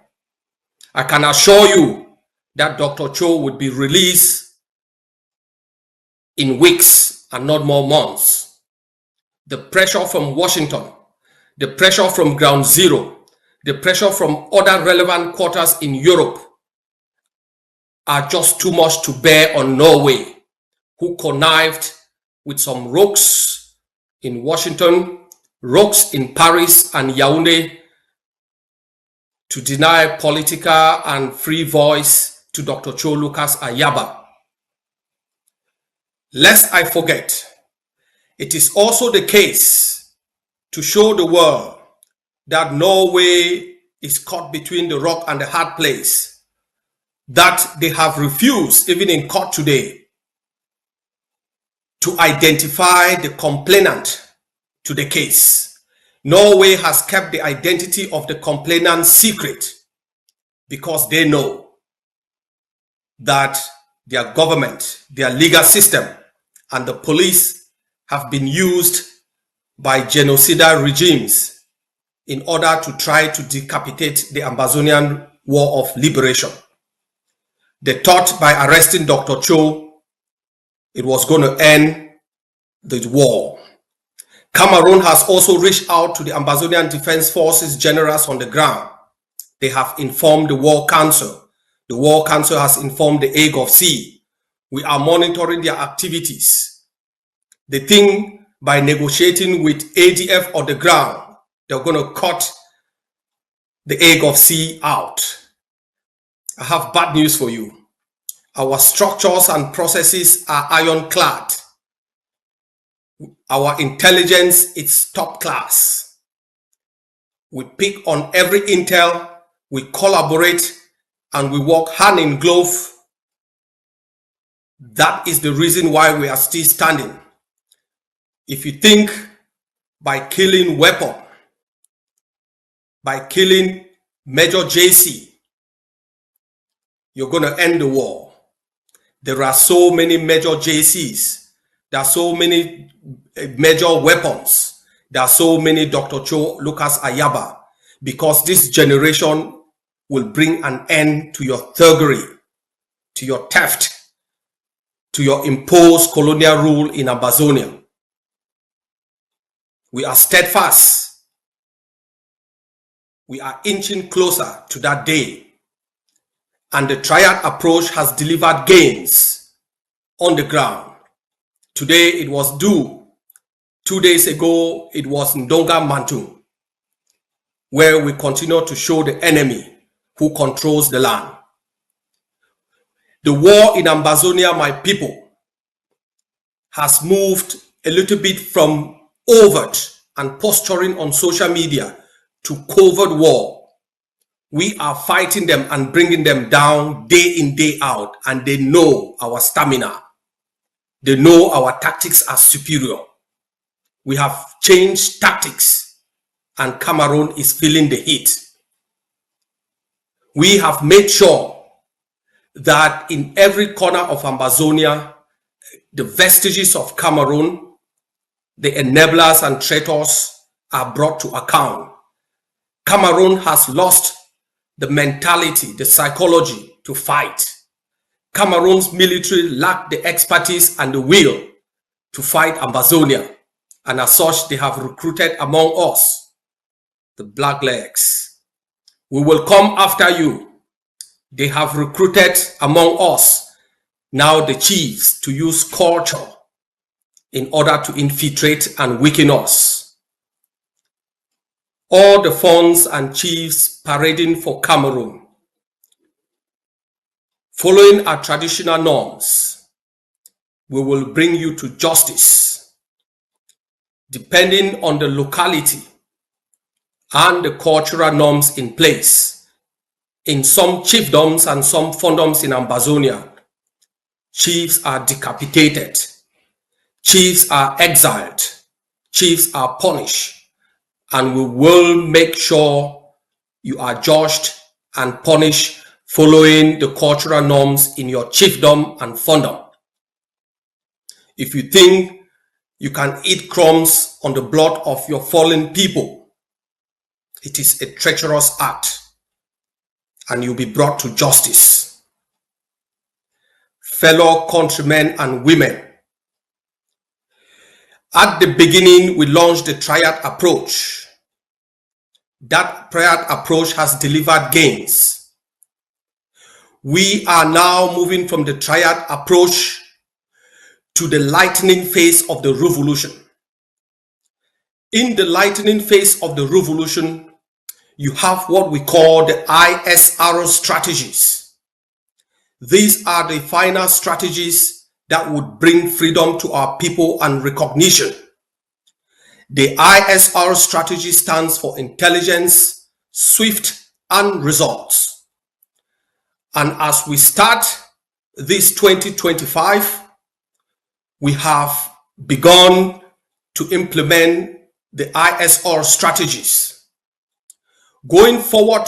I can assure you that Dr. Cho would be released in weeks and not more months. The pressure from Washington, the pressure from Ground Zero, the pressure from other relevant quarters in Europe are just too much to bear on Norway, who connived with some rogues in Washington, rogues in Paris and Yaoundé to deny political and free voice to Dr. Cho Ayaba. Lest I forget, it is also the case to show the world that Norway is caught between the rock and the hard place, that they have refused, even in court today, to identify the complainant to the case. Norway has kept the identity of the complainant secret because they know that their government, their legal system, and the police have been used by genocidal regimes in order to try to decapitate the Ambazonian War of Liberation. They thought by arresting Dr. Cho, it was going to end the war. Cameroon has also reached out to the Ambazonian Defense Forces generals on the ground. They have informed the War Council. The War Council has informed the Hague of Sea. We are monitoring their activities. They think by negotiating with ADF on the ground, they're going to cut the Hague of Sea out. I have bad news for you. Our structures and processes are ironclad. Our intelligence is top class. We pick on every intel, we collaborate, and we work hand in glove. That is the reason why we are still standing. If you think by killing weapon, by killing Major JC, you're going to end the war. There are so many Major JCs. There are so many major weapons. There are so many Dr. Cho Ayaba, because this generation will bring an end to your thuggery, to your theft, to your imposed colonial rule in Ambazonia. We are steadfast. We are inching closer to that day. And the triad approach has delivered gains on the ground. Today it was due. 2 days ago it was Ndonga Mantu, where we continue to show the enemy who controls the land. The war in Ambazonia, my people, has moved a little bit from overt and posturing on social media to covert war. We are fighting them and bringing them down day in, day out, and they know our stamina. They know our tactics are superior. We have changed tactics, and Cameroon is feeling the heat. We have made sure that in every corner of Ambazonia, the vestiges of Cameroon, the enablers and traitors, are brought to account. Cameroon has lost the mentality, the psychology to fight. Cameroon's military lacked the expertise and the will to fight Ambazonia, and as such, they have recruited among us the blacklegs. We will come after you. They have recruited among us now the chiefs to use culture in order to infiltrate and weaken us. All the funds and chiefs parading for Cameroon, Following our traditional norms, we will bring you to justice, depending on the locality and the cultural norms in place. In some chiefdoms and some fondoms in Ambazonia, chiefs are decapitated, chiefs are exiled, chiefs are punished, and we will make sure you are judged and punished following the cultural norms in your chiefdom and fondom. If you think you can eat crumbs on the blood of your fallen people, it is a treacherous act, and you'll be brought to justice. Fellow countrymen and women, at the beginning, we launched the triad approach. That triad approach has delivered gains. We are now moving from the triad approach to the lightning phase of the revolution. In the lightning phase of the revolution, you have what we call the ISR strategies. These are the final strategies that would bring freedom to our people and recognition. The ISR strategy stands for intelligence, swift, and results. And as we start this 2025, we have begun to implement the ISR strategies. Going forward,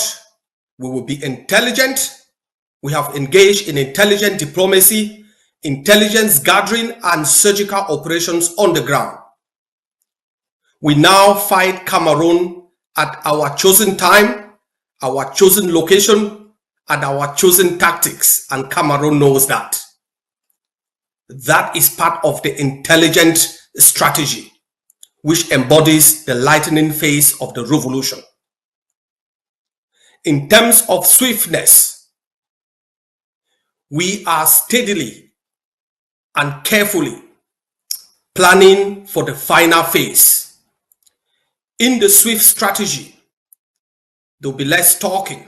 we will be intelligent. We have engaged in intelligent diplomacy, intelligence gathering, and surgical operations on the ground. We now fight Cameroon at our chosen time, our chosen location, and our chosen tactics, and Cameroon knows that. That is part of the intelligent strategy, which embodies the lightning phase of the revolution. In terms of swiftness, we are steadily and carefully planning for the final phase. In the swift strategy, there will be less talking,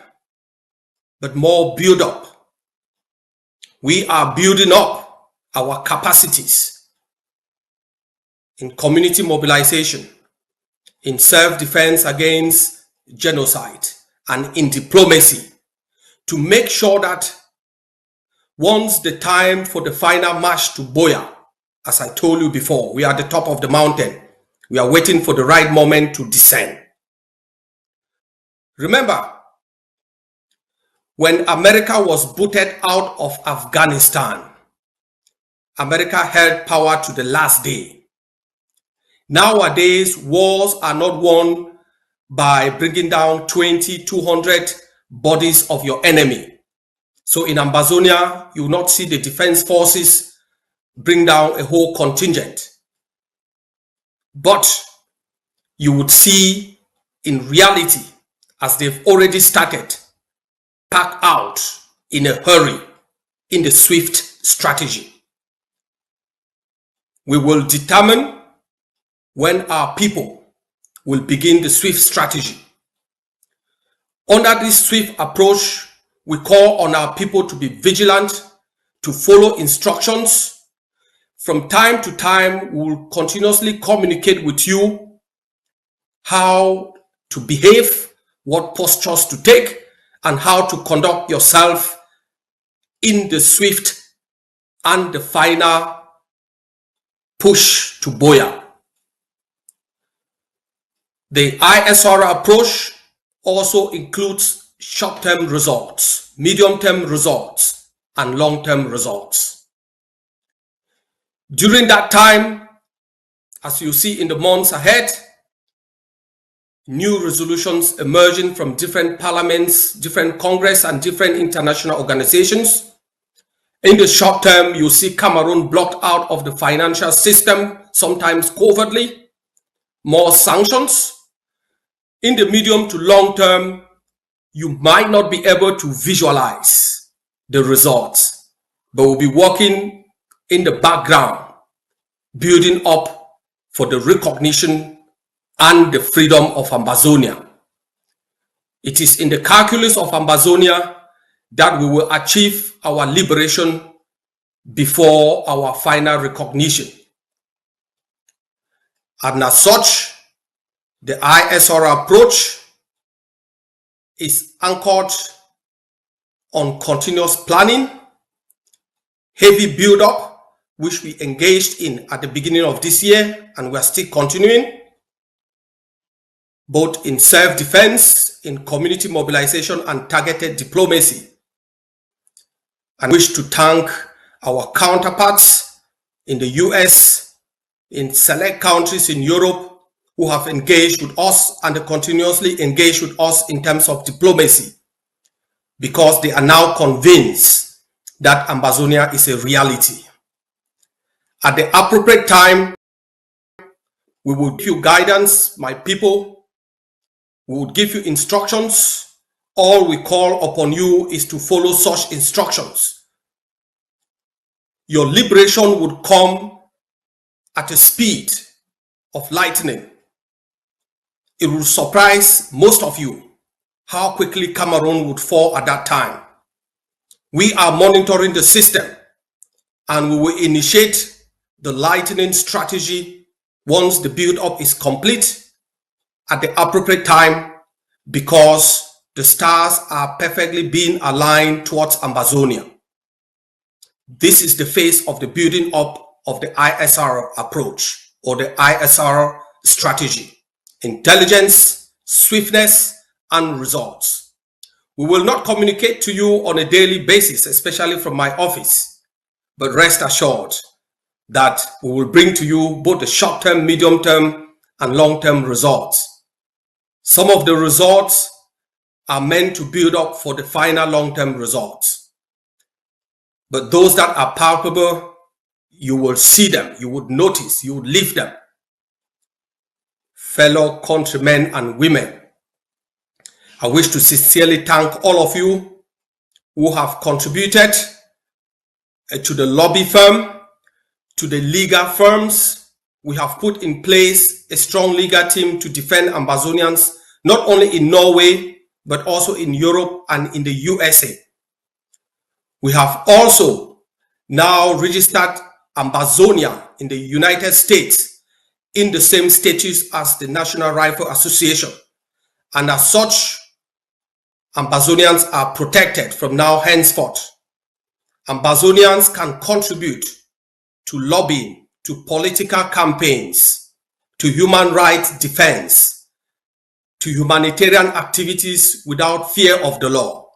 but more build up. We are building up our capacities in community mobilization, in self-defense against genocide, and in diplomacy to make sure that once the time for the final march to Boya, as I told you before, we are at the top of the mountain. We are waiting for the right moment to descend. Remember, when America was booted out of Afghanistan, America held power to the last day. Nowadays, wars are not won by bringing down 20, 200 bodies of your enemy. So in Ambazonia, you will not see the defense forces bring down a whole contingent. But you would see in reality, as they've already started, pack out in a hurry in the swift strategy. We will determine when our people will begin the swift strategy. Under this swift approach, we call on our people to be vigilant, to follow instructions. From time to time, we will continuously communicate with you how to behave, what postures to take, and how to conduct yourself in the swift and the final push to Boya. The ISR approach also includes short-term results, medium-term results, and long-term results. During that time, as you see in the months ahead, new resolutions emerging from different parliaments, different Congress, and different international organizations. In the short term, you see Cameroon blocked out of the financial system, sometimes covertly, more sanctions. In the medium to long term, you might not be able to visualize the results, but we'll be working in the background, building up for the recognition and the freedom of Ambazonia. It is in the calculus of Ambazonia that we will achieve our liberation before our final recognition. And as such, the ISR approach is anchored on continuous planning, heavy build-up, which we engaged in at the beginning of this year, and we're still continuing, both in self-defense, in community mobilization, and targeted diplomacy. And wish to thank our counterparts in the US, in select countries in Europe, who have engaged with us and continuously engaged with us in terms of diplomacy, because they are now convinced that Ambazonia is a reality. At the appropriate time, we will give you guidance, my people. We will give you instructions. All we call upon you is to follow such instructions. Your liberation would come at a speed of lightning. It will surprise most of you how quickly Cameroon would fall at that time. We are monitoring the system, and we will initiate the lightning strategy once the build-up is complete at the appropriate time, because the stars are perfectly being aligned towards Ambazonia. This is the phase of the building up of the ISR approach, or the ISR strategy: intelligence, swiftness, and results. We will not communicate to you on a daily basis, especially from my office, but rest assured that we will bring to you both the short-term, medium-term, and long-term results. Some of the results are meant to build up for the final long-term results. But those that are palpable, you will see them, you would notice, you would live them. Fellow countrymen and women, I wish to sincerely thank all of you who have contributed to the lobby firm, to the legal firms. We have put in place a strong legal team to defend Ambazonians, not only in Norway, but also in Europe and in the USA. We have also now registered Ambazonia in the United States in the same status as the National Rifle Association. And as such, Ambazonians are protected from now henceforth. Ambazonians can contribute to lobbying, to political campaigns, to human rights defense, to humanitarian activities without fear of the law.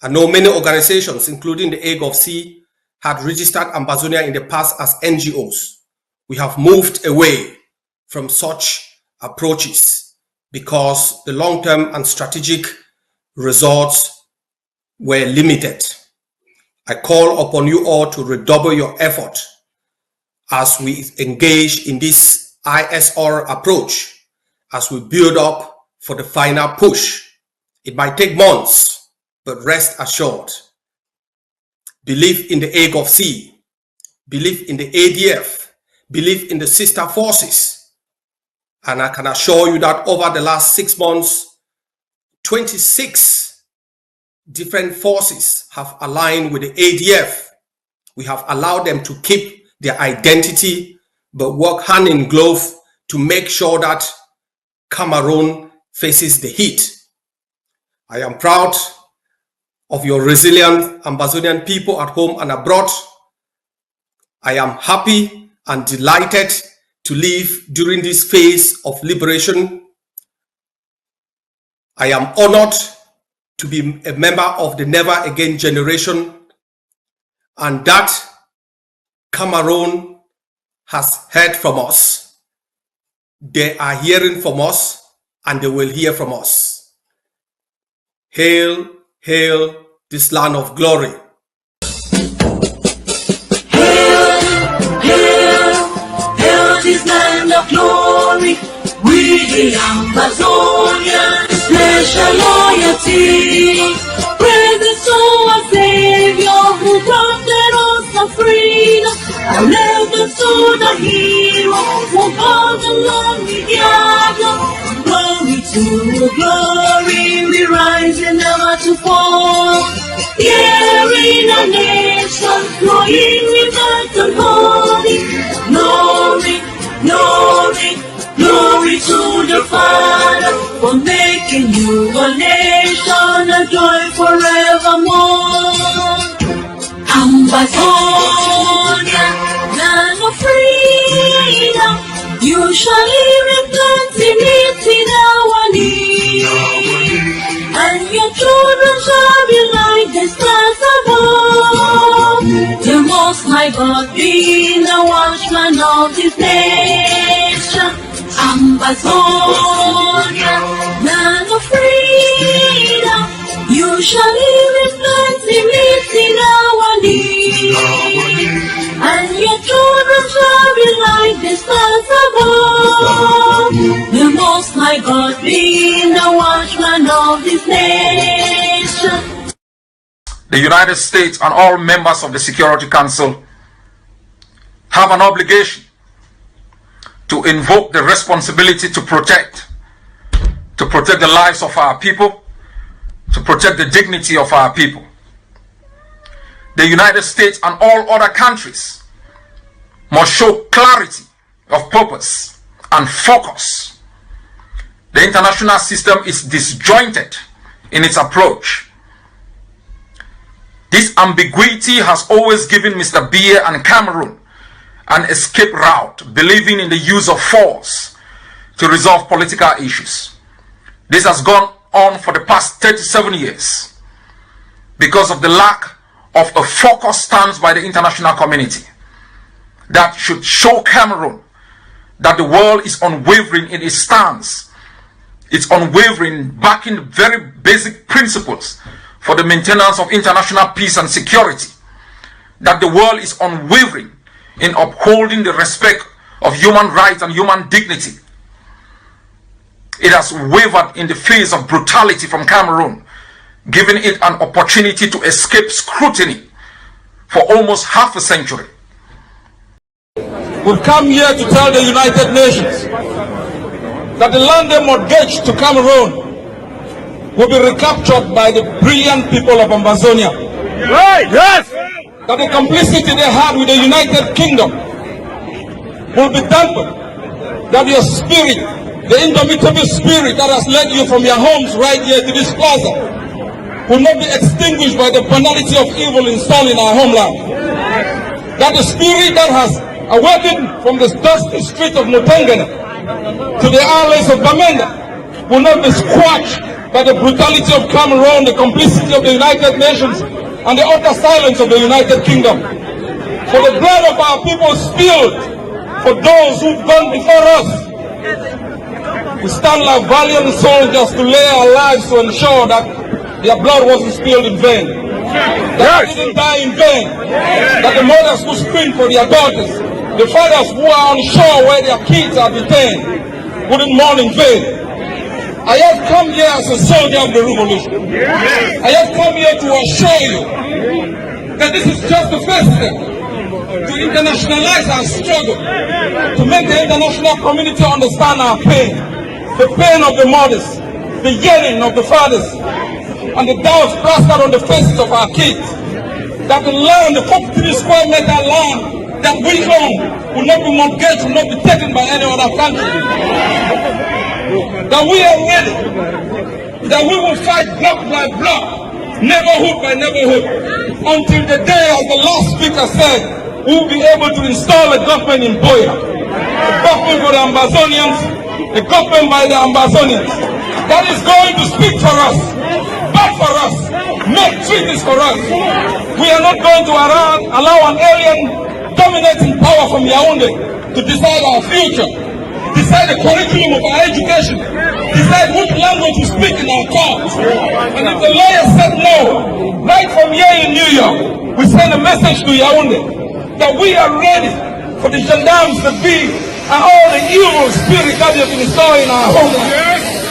I know many organizations, including the ACN, had registered Ambazonia in the past as NGOs. We have moved away from such approaches because the long-term and strategic results were limited. I call upon you all to redouble your effort as we engage in this ISR approach, as we build up for the final push. It might take months, but rest assured, believe in the ACN, believe in the ADF, believe in the sister forces. And I can assure you that over the last 6 months, 26 different forces have aligned with the ADF. We have allowed them to keep their identity, but work hand in glove to make sure that Cameroon faces the heat. I am proud of your resilient Ambazonian people at home and abroad. I am happy and delighted to live during this phase of liberation. I am honored to be a member of the Never Again generation, and that Cameroon has heard from us. They are hearing from us, and they will hear from us. Hail, hail this land of glory. This land of glory, we the Ambazonian, special loyalty. Praise to our Savior who granted us the freedom. Allegiance to the hero who called the lonely diablo. Glory to glory, we rise and never to fall. Here in a nation flowing rivers and holy. Glory, glory, glory to the Father for making you a nation, a joy forevermore. Ambazonia, land of freedom, usually replenishing our needs, and your children shall be like the stars above. The Most High God being the watchman of this nation. Ambazonia, land of freedom, usually replenishing our needs, and your children shall be like the stars above. The Most High God being the watchman of this nation. The United States and all members of the Security Council have an obligation to invoke the responsibility to protect the lives of our people, to protect the dignity of our people. The United States and all other countries must show clarity of purpose and focus. The international system is disjointed in its approach. This ambiguity has always given Mr. Biya and Cameroon an escape route, believing in the use of force to resolve political issues. This has gone on for the past 37 years because of the lack of a focused stance by the international community that should show Cameroon that the world is unwavering in its stance. It's unwavering, backing very basic principles for the maintenance of international peace and security. That the world is unwavering in upholding the respect of human rights and human dignity. It has wavered in the face of brutality from Cameroon, giving it an opportunity to escape scrutiny for almost half a century. We've come here to tell the United Nations that the land they mortgaged to Cameroon will be recaptured by the brilliant people of Ambazonia. Right, yes! That the complicity they had with the United Kingdom will be dampened. That your spirit, the indomitable spirit that has led you from your homes right here to this plaza, will not be extinguished by the banality of evil installed in our homeland. That the spirit that has awakened from the dusty street of Mutangana to the alleys of Bamenda will not be squashed by the brutality of Cameroon, the complicity of the United Nations, and the utter silence of the United Kingdom. For the blood of our people spilled for those who've gone before us. We stand like valiant soldiers to lay our lives to ensure that their blood wasn't spilled in vain. That they didn't die in vain. That the mothers who scream for their daughters, the fathers who are unsure where their kids are detained, wouldn't mourn in vain. I have come here as a soldier of the revolution. I have come here to assure you that this is just the first step to internationalize our struggle, to make the international community understand our pain, the pain of the mothers, the yearning of the fathers, and the doubts plastered on the faces of our kids, that the land, the 43 square meter land that we own will not be mortgaged, will not be taken by any other country. That we are ready, that we will fight block by block, neighborhood by neighborhood, until the day, as the last speaker said, we will be able to install a government in Boya, a government for the Ambazonians, a government by the Ambazonians, that is going to speak for us, fight for us, make treaties for us. We are not going to allow an alien dominating power from Yaoundé to decide our future, decide the curriculum of our education, decide which language we speak in our courts. And if the lawyer said no, right from here in New York, we send a message to Yaoundé that we are ready for the gendarmes, the bee, and all the evil spirits that have been installed in our homeland.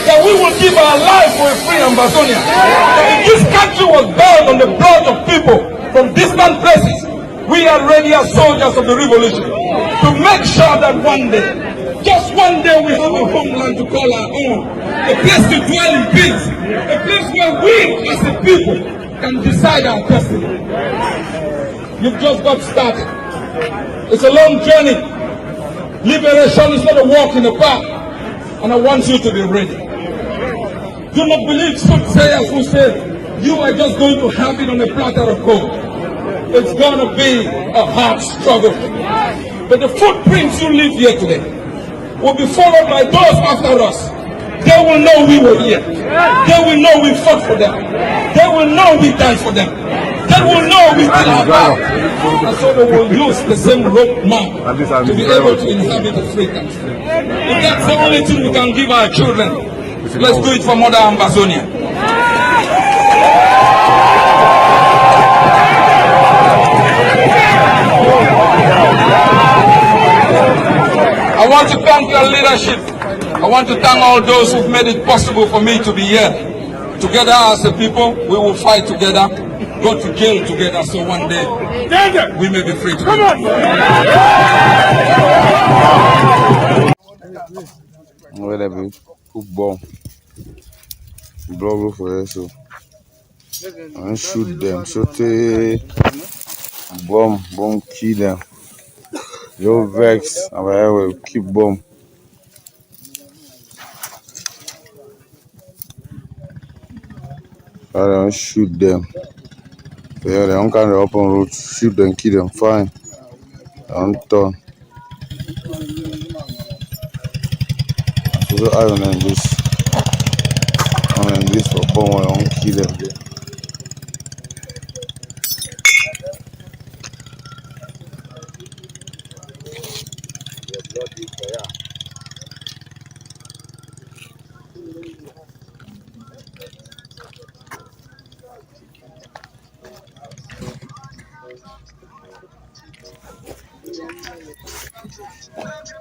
That we will give our life for a free Ambazonia. That if this country was built on the blood of people from distant places, we are ready as soldiers of the revolution to make sure that one day, just one day, we have a homeland to call our own, a place to dwell in peace, a place where we as a people can decide our destiny. You've just got started. It's a long journey. Liberation is not a walk in the park, and I want you to be ready. Do not believe soothsayers who say you are just going to have it on a platter of gold. It's going to be a hard struggle. But the footprints you leave here today will be followed by those after us. They will know we were here. They will know we fought for them. They will know we died for them. They will know we still have power. And so they will use the same road map to be able to inhabit Africa. If that's the only thing we can give our children, let's do it for Mother Ambazonia. I want to thank your leadership. I want to thank all those who've made it possible for me to be here. Together as a people, we will fight together, go to jail together, so one day we may be free together. Where be football, blow for you, so and shoot them, shoot bomb, kill them. Yo vex, and I will keep bomb. I don't shoot them. Yeah, they don't kind of open road, shoot them, kill them, fine. I'm done. So I don't this for bomb, I don't kill them there.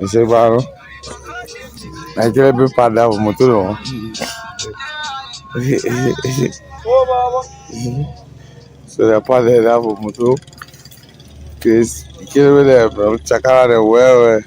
You say, Baro? I can't be part of motor. So they're part of that motor. Because you can't be there, bro. Check out the well.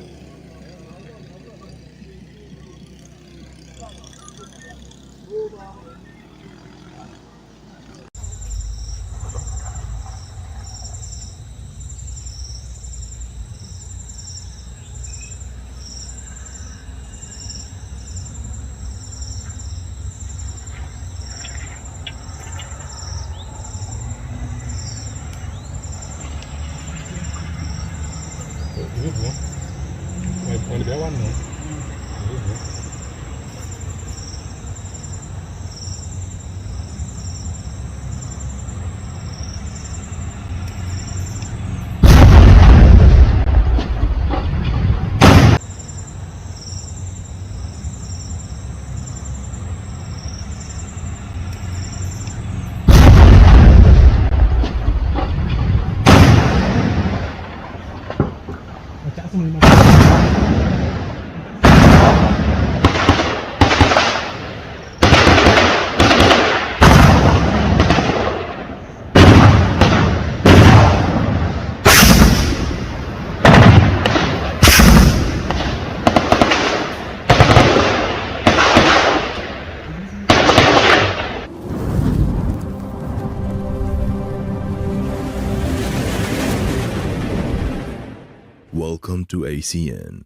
Welcome to ACN.